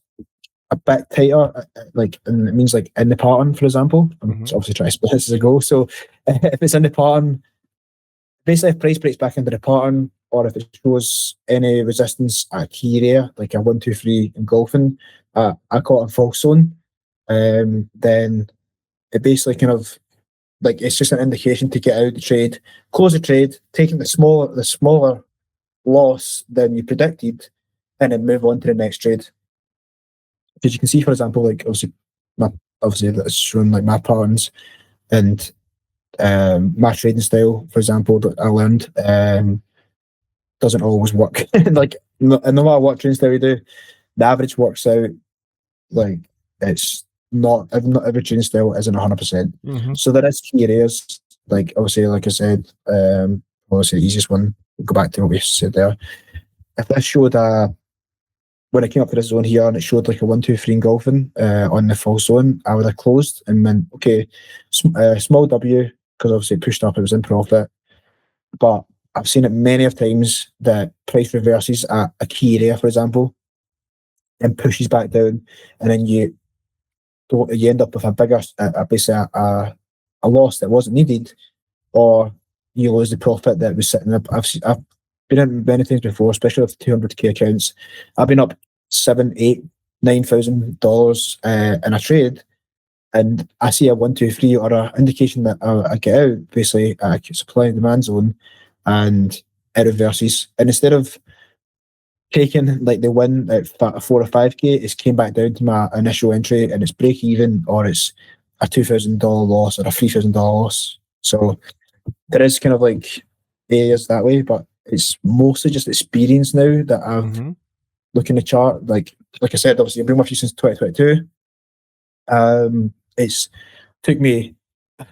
a bit tighter, like, and it means like in the pattern, for example. I'm obviously trying to split this as a goal. So if it's in the pattern, basically if price breaks back into the pattern, or if it shows any resistance at a key area, like a 1, 2, 3 engulfing, I call it a false zone. Then it basically kind of like it's just an indication to get out of the trade, close the trade, taking the smaller loss than you predicted, and then move on to the next trade. Because you can see, for example, like obviously that's showing like my patterns and my trading style, for example, that I learned doesn't always work. Like no matter what trading style you do, the average works out. Like it's not every trading style isn't 100%. So there is key areas. Like obviously, like I said, obviously the easiest one. We'll go back to what we said there. If this showed when I came up to this zone here and it showed like a 1, 2, 3 engulfing on the false zone, I would have closed and went, okay, small W, because obviously it pushed up, it was in profit. But I've seen it many of times that price reverses at a key area, for example, and pushes back down, and then you end up with a bigger, basically a loss that wasn't needed, or you lose the profit that was sitting up. I've been in many times before, especially with 200k accounts. I've been up $7,000, $8,000, $9,000 in a trade, and I see a 1, 2, 3 or an indication that I get out, basically a supply and demand zone, and it reverses. And instead of taking like the win at 4 or 5k, it's came back down to my initial entry, and it's break even, or it's a $2,000 loss or a $3,000 loss. So there is kind of like areas that way, but it's mostly just experience now that I've looking at the chart. Like I said, obviously I've been with you since 2022. It's took me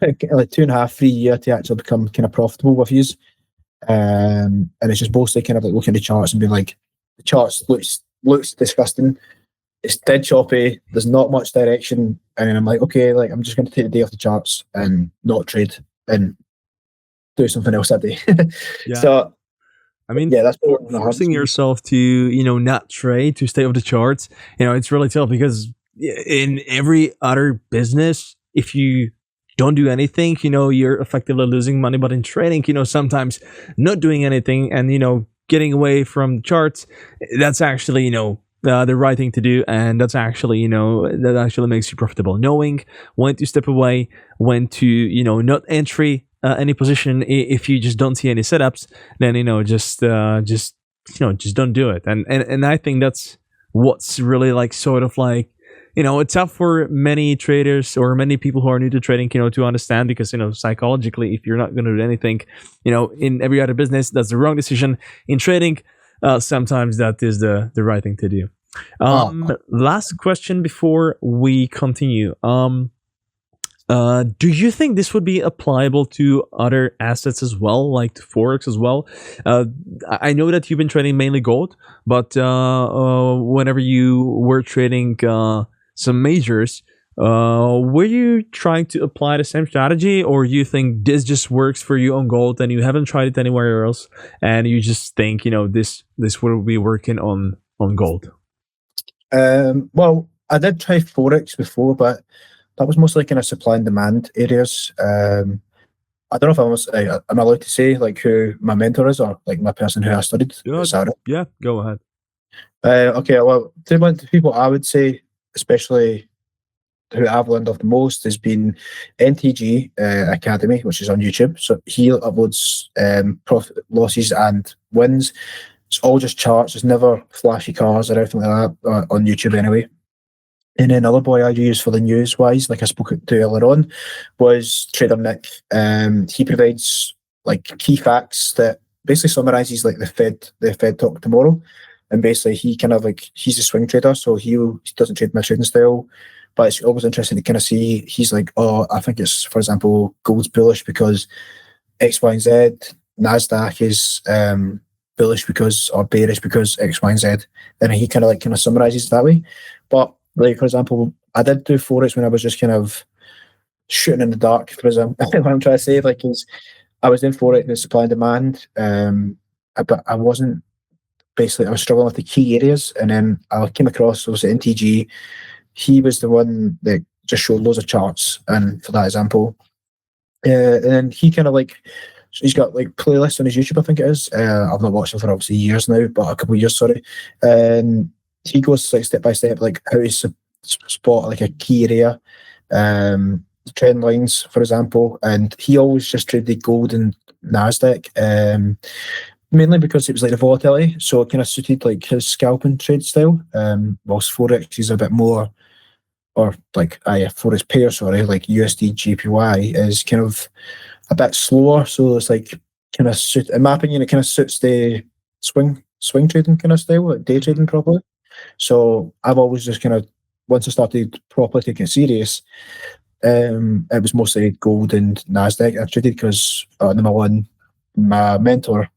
like 2.5, 3 years to actually become kind of profitable with you. And it's just mostly kind of like looking at the charts and being like, the charts looks disgusting. It's dead choppy. There's not much direction, and then I'm like, okay, like I'm just going to take the day off the charts and not trade and do something else that day. Yeah. So, I mean, yeah, that's forcing yourself to not trade, to stay off the charts. It's really tough, because in every other business, if you don't do anything, you're effectively losing money. But in trading, sometimes not doing anything and getting away from the charts, that's actually the right thing to do, and that's actually that actually makes you profitable. Knowing when to step away, when to not entry any position if you just don't see any setups, then just don't do it. And I think that's what's really like sort of like it's tough for many traders or many people who are new to trading to understand, because psychologically, if you're not going to do anything in every other business, that's the wrong decision. In trading, sometimes that is the right thing to do. Last question before we continue. Do you think this would be applicable to other assets as well, like to Forex as well? I know that you've been trading mainly gold, but whenever you were trading some majors, were you trying to apply the same strategy, or you think this just works for you on gold and you haven't tried it anywhere else, and you just think this will be working on gold? Well, I did try Forex before, but that was mostly kind of supply and demand areas. I don't know if I'm allowed to say like who my mentor is, or like my person who I studied. Yeah, go ahead. Okay, well, the people I would say, especially who I've learned of the most, has been NTG Academy, which is on YouTube. So he uploads profit, losses, and wins. It's all just charts. It's never flashy cars or anything like that on YouTube anyway. And then another boy I use for the news wise, like I spoke to earlier on, was Trader Nick. He provides like key facts that basically summarizes like the Fed talk tomorrow. And basically he kind of like, he's a swing trader, so he doesn't trade my trading style. But it's always interesting to kind of see, he's like, oh, I think it's, for example, gold's bullish because X, Y, and Z. Nasdaq is bullish because, or bearish because X, Y, and Z. And he kind of summarizes it that way. But like, for example, I did do Forex when I was just kind of shooting in the dark, for example. What I'm trying to say, like, is I was in Forex with supply and demand, but I wasn't, basically, I was struggling with the key areas. And then I came across, obviously, NTG. He was the one that just showed loads of charts, and for that example. And then he kind of like, he's got like playlists on his YouTube, I think it is. I've not watched him for obviously years now, but a couple of years, sorry. And he goes like step by step, like how to spot like a key area, trend lines, for example, and he always just traded gold and Nasdaq, mainly because it was like the volatility, so it kind of suited like his scalping trade style. Whilst Forex is a bit more, or like Forex pair, sorry, like USD GPY is kind of a bit slower, so it's like kind of suit. In my opinion, it kind of suits the swing trading kind of style, like day trading properly. So I've always just kind of, once I started properly taking it serious, it was mostly gold and Nasdaq I traded because my mentor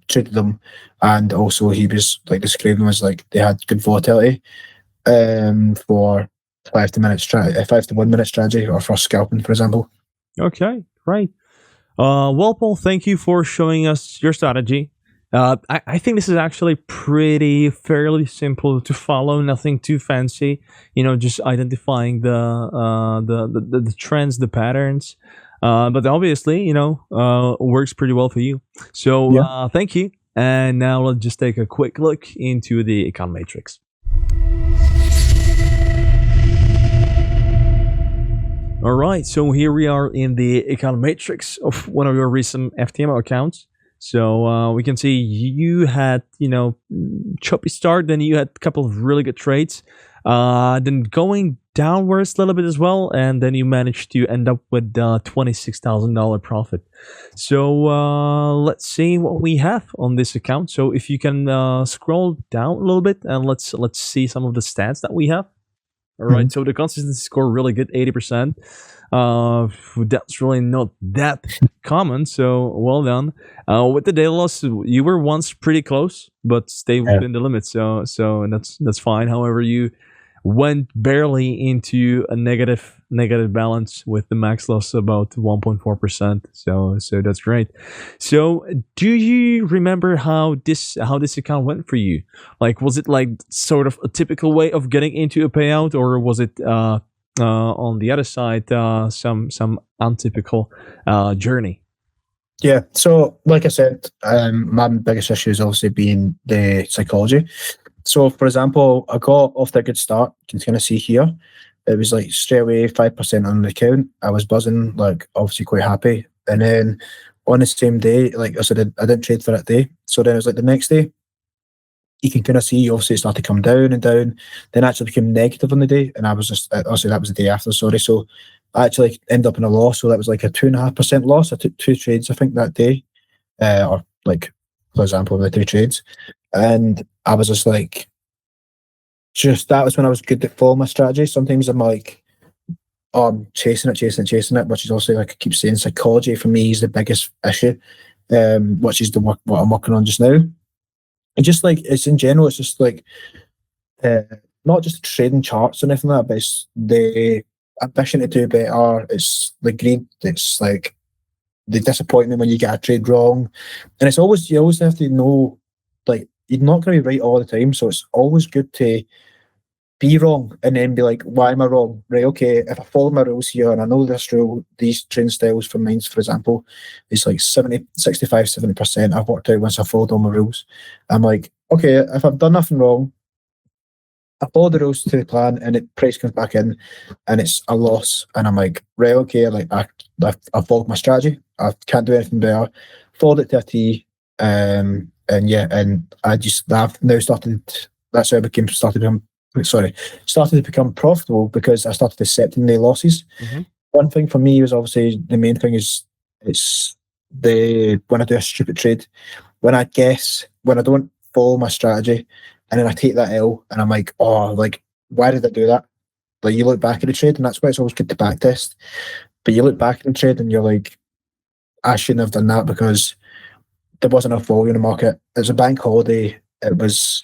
traded them, and also he was like describing them as like they had good volatility for 5 to 1 minute strategy, or for scalping, for example. Okay, great. Well, Paul, thank you for showing us your strategy. I think this is actually fairly simple to follow. Nothing too fancy. Just identifying the trends, the patterns. But obviously, works pretty well for you. So thank you. And now let's just take a quick look into the Econometrics. All right, so here we are in the Econometrics of one of your recent FTMO accounts. So we can see you had, choppy start, then you had a couple of really good trades, then going downwards a little bit as well, and then you managed to end up with $26,000 profit. So let's see what we have on this account. So if you can scroll down a little bit, and let's see some of the stats that we have. All right, so the consistency score really good, 80%. That's really not that common, so well done. With the daily loss, you were once pretty close, but stay within the limits, so that's fine. However, you went barely into a negative balance with the max loss about 1.4%. So that's great. So do you remember how this account went for you? Like, was it like sort of a typical way of getting into a payout, or was it on the other side some untypical journey? Yeah, so like I said, my biggest issue is obviously being the psychology. So, for example, I got off to a good start. You can kind of see here, it was like straight away 5% on the account. I was buzzing, like obviously quite happy. And then on the same day, like I said, I didn't trade for that day. So then it was like the next day, you can kind of see obviously it started to come down and down, then actually became negative on the day. And I was just, obviously that was the day after, sorry. So I actually ended up in a loss. So that was like a 2.5% loss. I took 2 trades, I think, that day, or like, for example, the 2 trades. And I was just like, that was when I was good at following my strategy. Sometimes I'm like, oh, I'm chasing it, which is also, like I keep saying, psychology for me is the biggest issue, which is what I'm working on just now. And just like, it's in general, it's just like, not just trading charts or anything like that, but it's the ambition to do better. It's the greed. It's like the disappointment when you get a trade wrong. And it's always, you always have to know, like, you're not going to be right all the time. So it's always good to be wrong and then be like, why am I wrong? Right, okay, if I follow my rules here and I know this rule, these training styles for mines, for example, it's like 70% I've worked out once I followed all my rules. I'm like, okay, if I've done nothing wrong, I follow the rules to the plan and it price comes back in and it's a loss. And I'm like, right, okay, like I followed my strategy. I can't do anything better. Followed it to a T. And I've now started, that's how I started to become profitable, because I started accepting the losses. One thing for me was, obviously the main thing is, it's when I do a stupid trade, when I don't follow my strategy, and then I take that L and I'm like, oh, like, why did I do that? Like, you look back at the trade, and that's why it's always good to back test. But you look back at the trade and you're like, I shouldn't have done that because there wasn't enough volume in the market. It was a bank holiday. It was,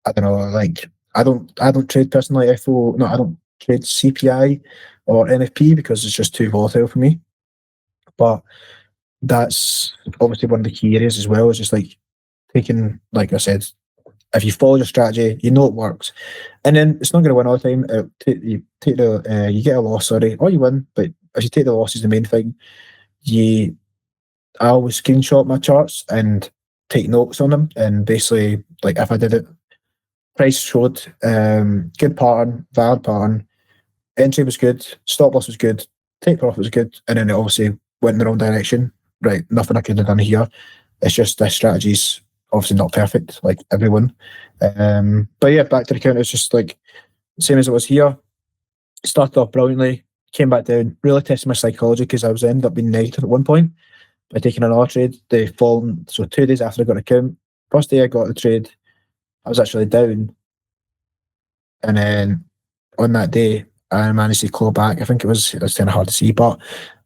I don't know, like, I don't trade personally I don't trade CPI or NFP because it's just too volatile for me. But that's obviously one of the key areas as well, is just like taking, like I said, if you follow your strategy, you know it works, and then it's not going to win all the time. You get a loss, sorry, or you win, but if you take the loss is the main thing. I always screenshot my charts and take notes on them, and basically, like, if I did it, price showed good pattern, valid pattern, entry was good, stop loss was good, take profit was good, and then it obviously went in the wrong direction. Right, nothing I could have done here. It's just this strategy's obviously not perfect, like everyone. But yeah, back to the account, it's just like same as it was here. Started off brilliantly, came back down, really tested my psychology because I was ended up being negative at one point by taking another trade. They fallen, so 2 days after I got an account, first day I got the trade, I was actually down, and then on that day I managed to claw back. I think it was kind of hard to see, but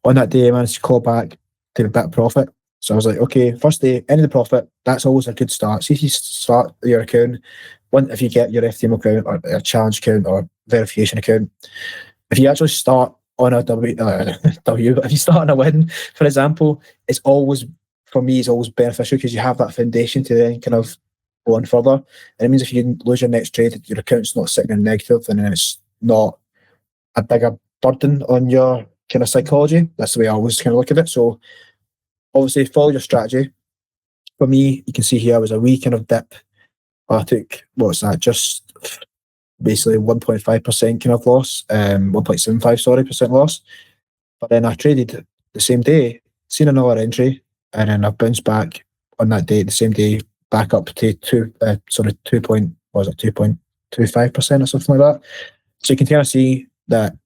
on that day I managed to claw back to a bit of profit. So I was like, okay, first day, end of the profit. That's always a good start. See if you start your account, if you get your FTMO account or a challenge account or verification account, if you actually start on a if you start on a win, for example, it's always, for me, it's always beneficial because you have that foundation to then kind of go on further. And it means if you lose your next trade, your account's not sitting in negative, and then it's not a bigger burden on your kind of psychology. That's the way I always kind of look at it. So obviously follow your strategy. For me, you can see here was a wee kind of dip. I took, what's that, just basically 1.5% kind of loss, 1.75, sorry, percent loss. But then I traded the same day, seen another entry, and then I bounced back on that day, the same day, back up to 2.25% or something like that. So you can kind of see that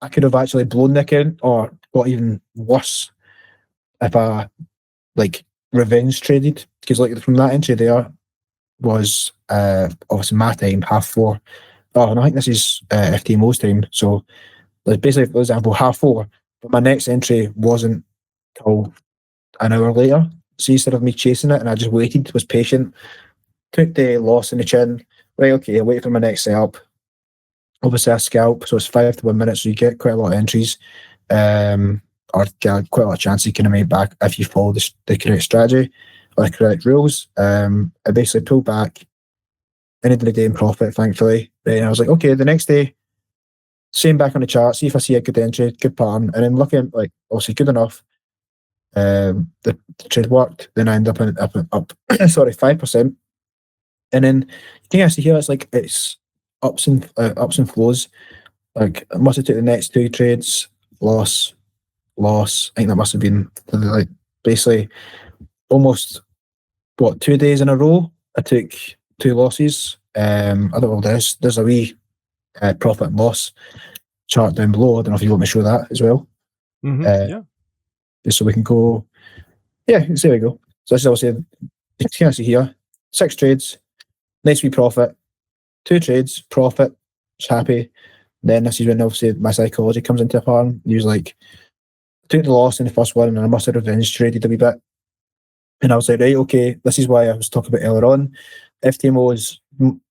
I could have actually blown the account or got even worse if I like revenge traded, because like from that entry there was obviously my time, 4:30. Oh, and I think this is FTMO's time. So like basically, for example, 4:30, but my next entry wasn't till an hour later. So instead of me chasing it, and I just waited, was patient, took the loss in the chin. Right, okay, I wait for my next setup. Obviously, I scalp, so it's 5 to 1 minute, so you get quite a lot of entries, or get quite a lot of chance you can make back if you follow the correct strategy or the correct rules. I basically pulled back, ended the day in profit, thankfully. Then I was like, okay, the next day, same back on the chart, see if I see a good entry, good pattern, and then looking like obviously good enough. The trade worked. Then I end up 5%, and then you can actually hear it's ups and flows. Like I must have took the next 2 trades, loss. I think that must have been like basically almost 2 days in a row. I took 2 losses. I don't know. There's a wee profit and loss chart down below. I don't know if you want me to show that as well. Yeah. Just so we can go. Yeah, there we go. So this is obviously, you can see here, 6 trades, nice wee profit, 2 trades, profit, just happy. Then this is when obviously my psychology comes into part. He was like, took the loss in the first one and I must have revenge traded a wee bit. And I was like, right, okay, this is why I was talking about earlier on. FTMO has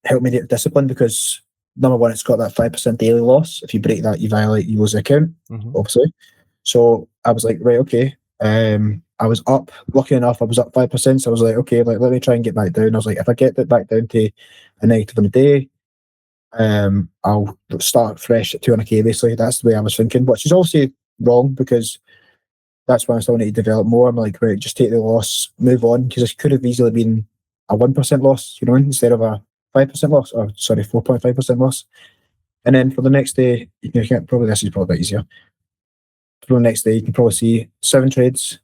helped me get disciplined because number one, it's got that 5% daily loss. If you break that, you violate, you lose the account, obviously. So I was like, right, okay. I was up, lucky enough, I was up 5%. So I was like, okay, like let me try and get back down. I was like, if I get that back down to a negative in a day, I'll start fresh at 200k. Basically, that's the way I was thinking, which is obviously wrong because that's why I still need to develop more. I'm like, right, just take the loss, move on, because it could have easily been a 1% loss, you know, instead of a 5% loss, or sorry, 4.5% loss. And then for the next day, you can probably, this is probably a bit easier. For the next day, you can probably see 7 trades,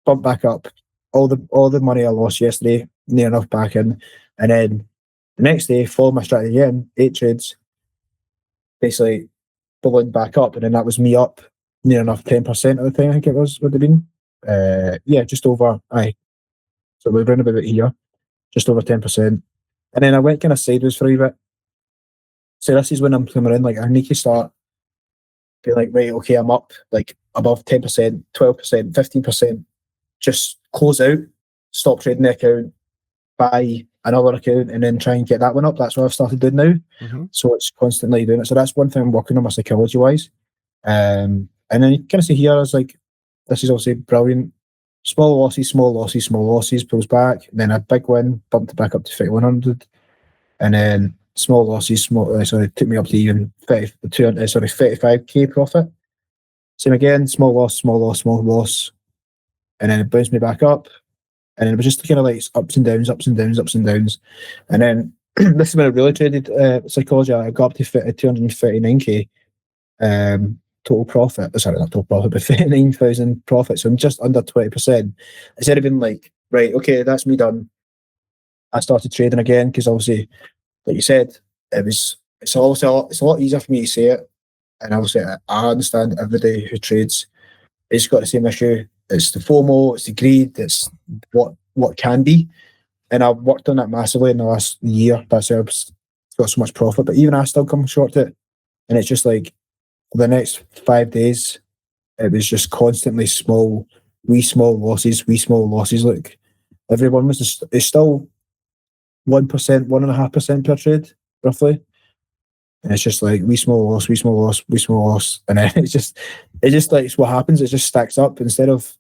bump back up, all the money I lost yesterday, near enough back in, and then the next day, follow my strategy again, 8 trades, basically ballooned back up, and then that was me up near enough 10% of the time, I think it would have been. Yeah, just over, so we're around about here, just over 10%. And then I went kind of sideways for a wee bit. So this is when I'm coming in, like I need to start being like, right, okay, I'm up like above 10%, 12%, 15%, just close out, stop trading the account, buy another account, and then try and get that one up. That's what I've started doing now. So it's constantly doing it. So that's one thing I'm working on my psychology wise. And then you kind of see here, is like, this is obviously brilliant. Small losses, pulls back. And then a big win, bumped it back up to 5100. And then small losses, took me up to even 35k profit. Same again, small loss. And then it bounced me back up. And then it was just kind of like ups and downs. And then this is when I really traded psychology. I got up to 239k. total profit. Sorry, not total profit, but 39,000 profit. So I'm just under 20%. Instead of being like, right, okay, that's me done. I started trading again because obviously, like you said, it's a lot easier for me to say it. And obviously, I understand everybody who trades has got the same issue. It's the FOMO, it's the greed, it's what can be. And I've worked on that massively in the last year. That's why I've got so much profit. But even I still come short to it. And it's just like for the next 5 days, it was just constantly wee small losses. Like everyone was just, it's still 1%, 1.5% per trade, roughly. And it's just like wee small loss, wee small loss, wee small loss. And then it's just like it's what happens, it just stacks up instead of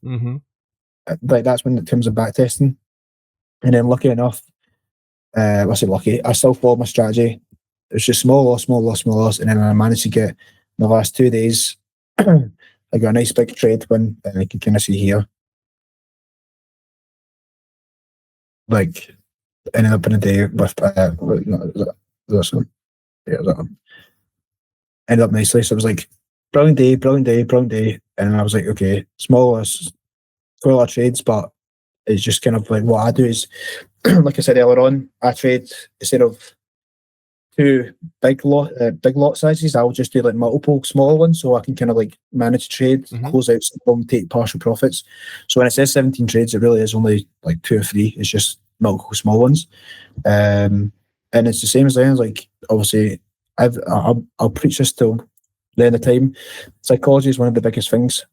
like that's when it comes to back testing. And then lucky enough, I say lucky, I still followed my strategy. It was just small loss, small loss, small loss, and then I managed to get in the last 2 days. I got a nice big trade win, and you can kind of see here. Like ended up in a day with this one. Yeah, that one. Ended up nicely. So it was like brilliant day, brilliant day, brilliant day. And I was like, okay, small loss, quite a lot of trades, but it's just kind of like what I do is like I said earlier on, I trade instead of two big lot sizes, I'll just do like multiple smaller ones so I can kind of like manage trade, close out some of them, take partial profits. So when it says 17 trades, it really is only like 2 or 3. It's just multiple small ones. And it's the same as then, like obviously I'll preach this till the end of time. Psychology is one of the biggest things.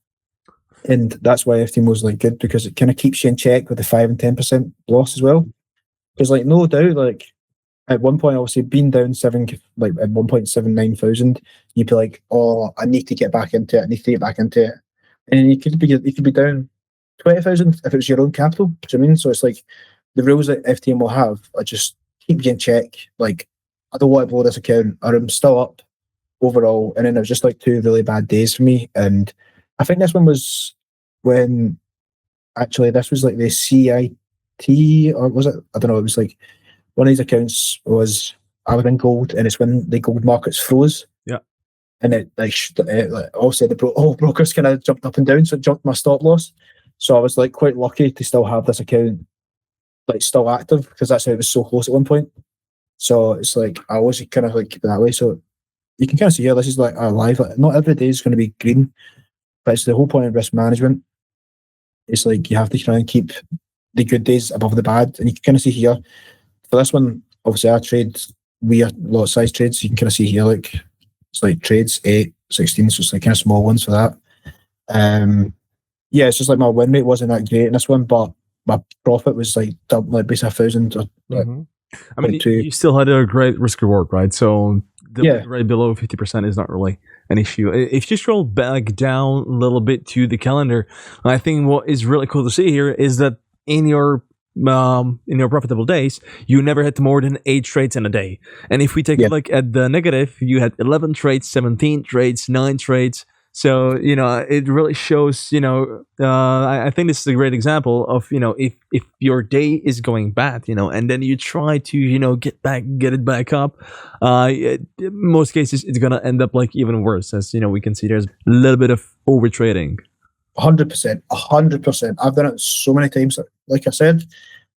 And that's why FTMO is like good, because it kind of keeps you in check with the 5 and 10% loss as well. Because like no doubt, like at one point, obviously, being down at 1.79 thousand, you'd be like, "Oh, I need to get back into it. I need to get back into it." And you could be down 20,000 if it was your own capital. Do you know what I mean? So it's like the rules that FTMO have are just keep you in check. Like I don't want to blow this account, or I'm still up overall. And then it was just like 2 really bad days for me. And I think this one was when actually this was like the CIT, or was it? I don't know. It was like one of these accounts was I was in gold, and it's when the gold markets froze. Yeah. And it obviously all brokers kind of jumped up and down, so it jumped my stop loss. So I was like quite lucky to still have this account like still active, because that's how it was so close at one point. So it's like I always kind of like keep it that way. So you can kind of see here, this is like our life. Like, not every day is going to be green, but it's the whole point of risk management. It's like you have to try and keep the good days above the bad, and you can kind of see here. For this one, obviously, I trade lot size trades. You can kind of see here, like it's like trades 8, 16, so it's like kind of small ones for that. Yeah, it's just like my win rate wasn't that great in this one, but my profit was like basically 1,000. I mean, you still had a great risk reward, right? So the rate below 50% is not really an issue. If you scroll back down a little bit to the calendar, I think what is really cool to see here is that in your profitable days, you never had more than 8 trades in a day. And if we take a look at the negative, you had 11 trades, 17 trades, 9 trades. So, it really shows, I think this is a great example of, if your day is going bad, and then you try to, get it back up, in most cases, it's going to end up like even worse, as, we can see there's a little bit of over trading. 100%. I've done it so many times. Like I said,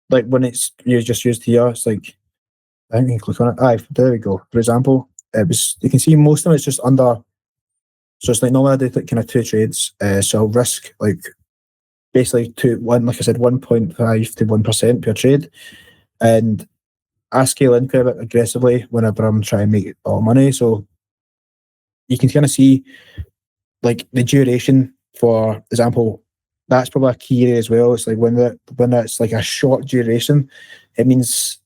like when it's you just used here, it's like I think you can click on it. Aye, there we go. For example, you can see most of it's just under. So it's like normally I do like kind of 2 trades. So I'll risk like basically 1, like I said, 1.5 to 1% per trade, and I scale in quite a bit aggressively whenever I'm trying to make a lot of money. So you can kind of see like the duration. For example, that's probably a key area as well. It's like when it's like a short duration, it means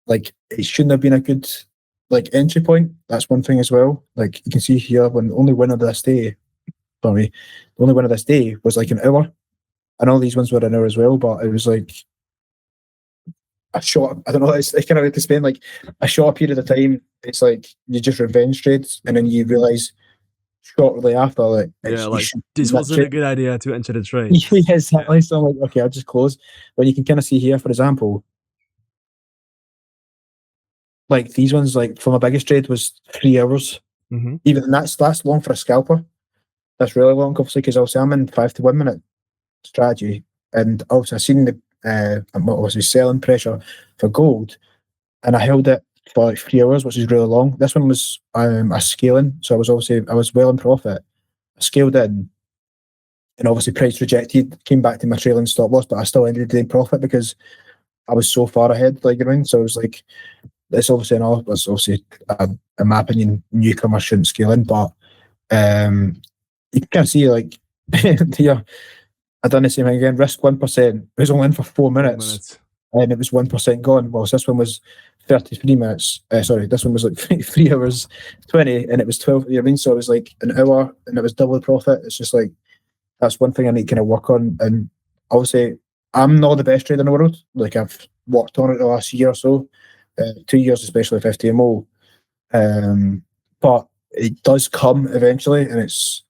like it shouldn't have been a good like entry point. That's one thing as well. Like you can see here, when the only winner this day was like an hour. And all these ones were an hour as well, but it was like a short, I don't know, it's kind of like to spend like a short period of time. It's like you just revenge trades, and then you realise shortly after, like, this wasn't a good idea to enter the trade. Yeah, exactly. So I'm like, okay, I'll just close. But you can kind of see here, for example, like these ones, like for my biggest trade was 3 hours. Even that's long for a scalper. That's really long, obviously, because obviously I'm in 5 to 1 minute strategy, and obviously I seen the obviously selling pressure for gold, and I held it for like 3 hours, which is really long. This one was a scaling, so I was well in profit. I scaled in, and obviously price rejected, came back to my trailing stop loss, but I still ended the day in profit because I was so far ahead, like around. So it was like, it's obviously in my opinion, newcomers shouldn't scale in, but you can kind of see like here, I done the same thing again. Risk 1%. It was only in for 4 minutes, and it was 1% gone. Whilst this one was 33 minutes. This one was like 3 hours 20, and it was 12. You know what I mean? So it was like an hour, and it was double the profit. It's just like, that's one thing I need to kind of work on. And obviously, I'm not the best trader in the world. Like, I've worked on it the last year or so, 2 years especially with FTMO. But it does come eventually, and it's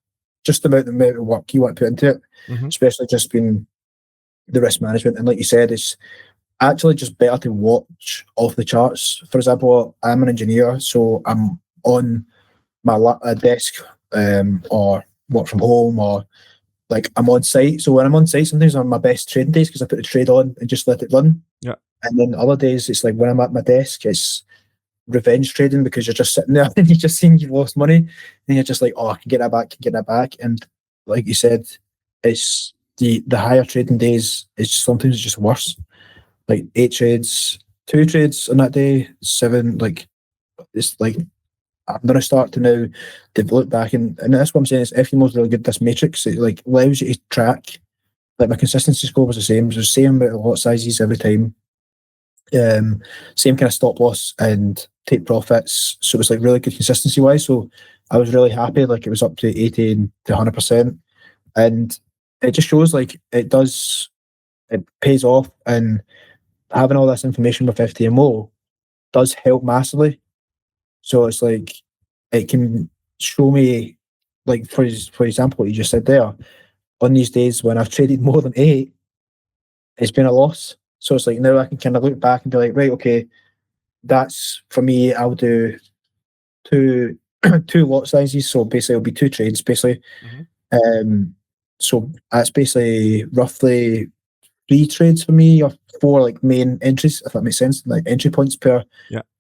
just about the amount of work you want to put into it, especially just being the risk management. And like you said, it's actually just better to watch off the charts. For example, I'm an engineer, so I'm on my desk or work from home, or like I'm on site. So when I'm on site, sometimes I'm on my best trading days because I put the trade on and just let it run. Yeah. And then other days, it's like when I'm at my desk, it's revenge trading because you're just sitting there and you're just seeing you've lost money, and you're just like, oh, I can get that back. And like you said, it's the higher trading days, sometimes it's just worse. Like 8 trades, 2 trades on that day, 7, like, it's like, I'm going to start to now look back, and that's what I'm saying is FTMO is really good. This MetriX, it like allows you to track. Like, my consistency score was the same. It was the same amount of lot sizes every time. Same kind of stop loss and take profits. So it was like really good consistency wise. So I was really happy. Like, it was up to 80 to 100%, and it just shows like it pays off. And having all this information with FTMO does help massively. So it's like, it can show me, like, for example, what you just said there, on these days when I've traded more than 8, it's been a loss. So it's like, now I can kind of look back and be like, right, okay, that's, for me, I'll do 2 lot sizes. So basically it'll be 2 trades, basically. So that's basically roughly 3 trades for me, or 4 like main entries, if that makes sense, like entry points per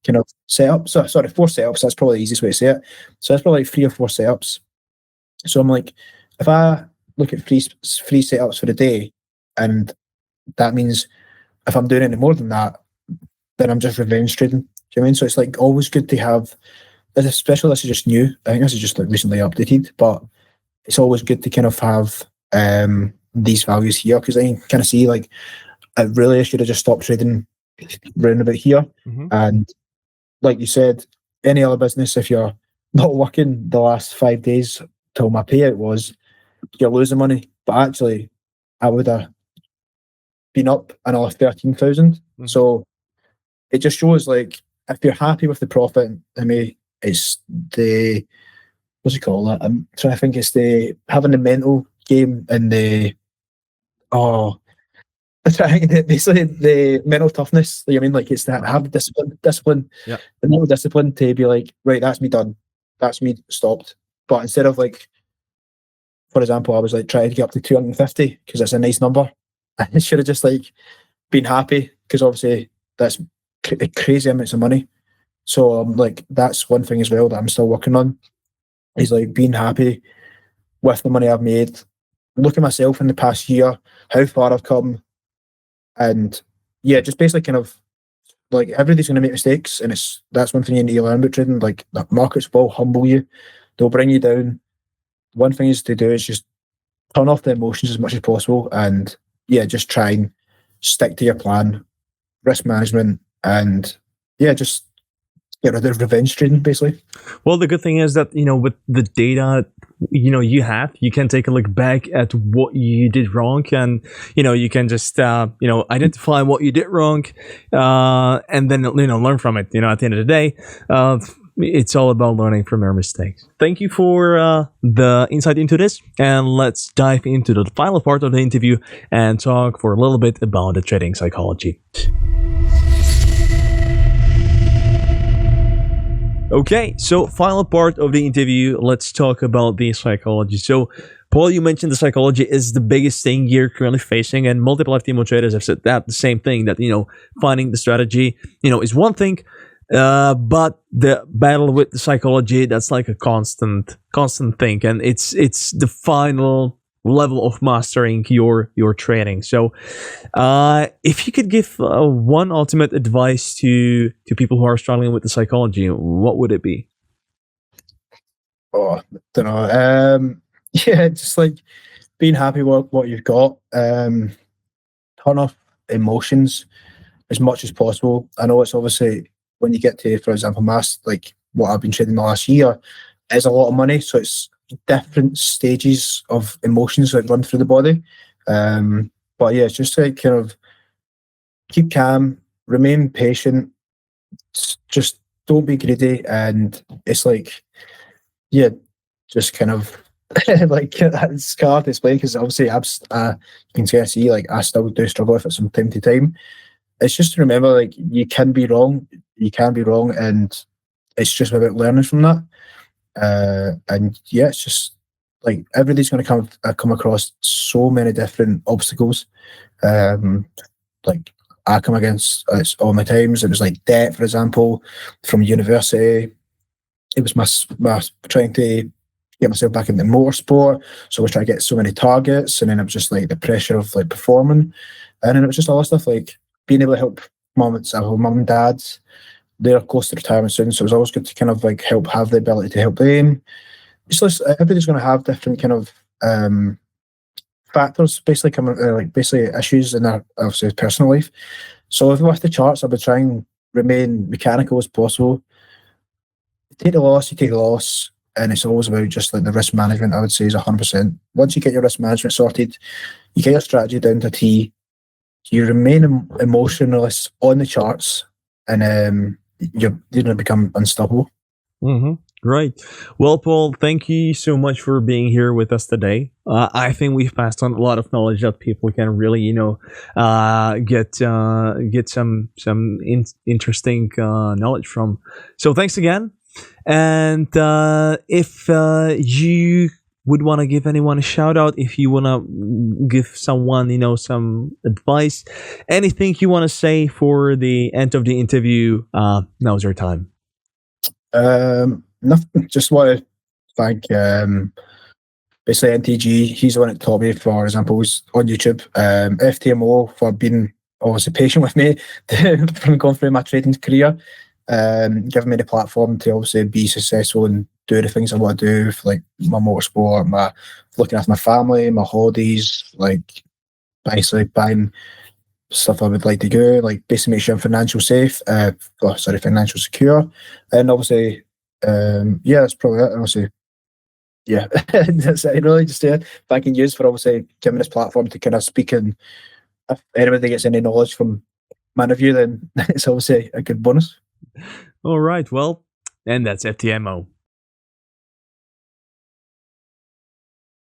kind of setup. So 4 setups, that's probably the easiest way to say it. So that's probably like 3 or 4 setups. So I'm like, if I look at 3 setups for the day, and that means if I'm doing any more than that, then I'm just revenge trading. Do you know what I mean? So it's like always good to have, especially this is just new. I think this is just like recently updated, but it's always good to kind of have these values here, because then you kind of see like, I really should have just stopped trading round about here. And like you said, any other business, if you're not working the last 5 days till my payout was, you're losing money. But actually, I would have been up another 13,000. So it just shows like, if you're happy with the profit, I mean, it's the, what's it called? I'm trying to think. It's the having the mental game and the basically the mental toughness. You know what I mean? Like, it's that have the discipline, the mental discipline to be like, right, that's me done, that's me stopped. But instead of like, for example, I was like trying to get up to 250 because it's a nice number. I should have just like been happy, because obviously that's crazy amounts of money. So like, that's one thing as well that I'm still working on, is like being happy with the money I've made. Look at myself in the past year, how far I've come, and just basically kind of like, everybody's going to make mistakes, and that's one thing you need to learn about trading. Like, the markets will humble you, they'll bring you down. One thing is to do is just turn off the emotions as much as possible, and just try and stick to your plan, risk management, and just get rid of revenge trading, basically. Well, the good thing is that, with the data, you can take a look back at what you did wrong, and, you can just, identify what you did wrong, and then, learn from it. At the end of the day, it's all about learning from your mistakes. Thank you for the insight into this, and let's dive into the final part of the interview and talk for a little bit about the trading psychology. Okay, so final part of the interview, let's talk about the psychology. So, Paul, you mentioned the psychology is the biggest thing you're currently facing, and multiple FTMO traders have said that the same thing, that finding the strategy is one thing, but the battle with the psychology, that's like a constant thing, and it's the final level of mastering your trading. So if you could give one ultimate advice to people who are struggling with the psychology, what would it be? Oh, don't know. Yeah, just like being happy with what you've got. Turn off emotions as much as possible. I know it's obviously when you get to, for example, like what I've been trading the last year, is a lot of money. So it's different stages of emotions that run through the body. But yeah, it's just like kind of keep calm, remain patient, just don't be greedy. And it's like, yeah, just kind of like it's hard to explain because obviously you can see like I still do struggle with it from time to time. It's just to remember like you can be wrong, and it's just about learning from that. And yeah, it's just like everybody's going to come across so many different obstacles. Like I come against all my times. It was like debt, for example, from university. It was my trying to get myself back into motorsport. So I was trying to get so many targets, and then it was just like the pressure of like performing, and then it was just all this stuff like being able to help mum and dads. They're close to retirement soon, so it was always good to kind of like have the ability to help them. It's just everybody's going to have different kind of factors, basically coming like basically issues in their obviously personal life. So if with the charts, I would try and remain mechanical as possible. Take the loss, you take the loss, and it's always about just like the risk management. I would say is 100%. Once you get your risk management sorted, you get your strategy down to a T. You remain emotionless on the charts, and you're going to become unstoppable. Right. Well, Paul, thank you so much for being here with us today. I think we've passed on a lot of knowledge that people can really, get some interesting knowledge from. So thanks again. And if you would want to give anyone a shout out, if you want to give someone, some advice, anything you want to say for the end of the interview, now's your time. Nothing. Just want to thank basically NTG. He's the one that taught me, for example, on YouTube. FTMO for being obviously patient with me from going through my trading career. Giving me the platform to obviously be successful and do the things I want to do, for like my motorsport, my looking after my family, my holidays, like basically buying stuff I would like to do, like basically make sure I'm financial secure, and obviously, yeah, that's probably it. Obviously, yeah, that's it. Really, just thanking you for obviously giving this platform to kind of speak, and if anybody gets any knowledge from my interview, then it's obviously a good bonus. All right, well, and that's FTMO.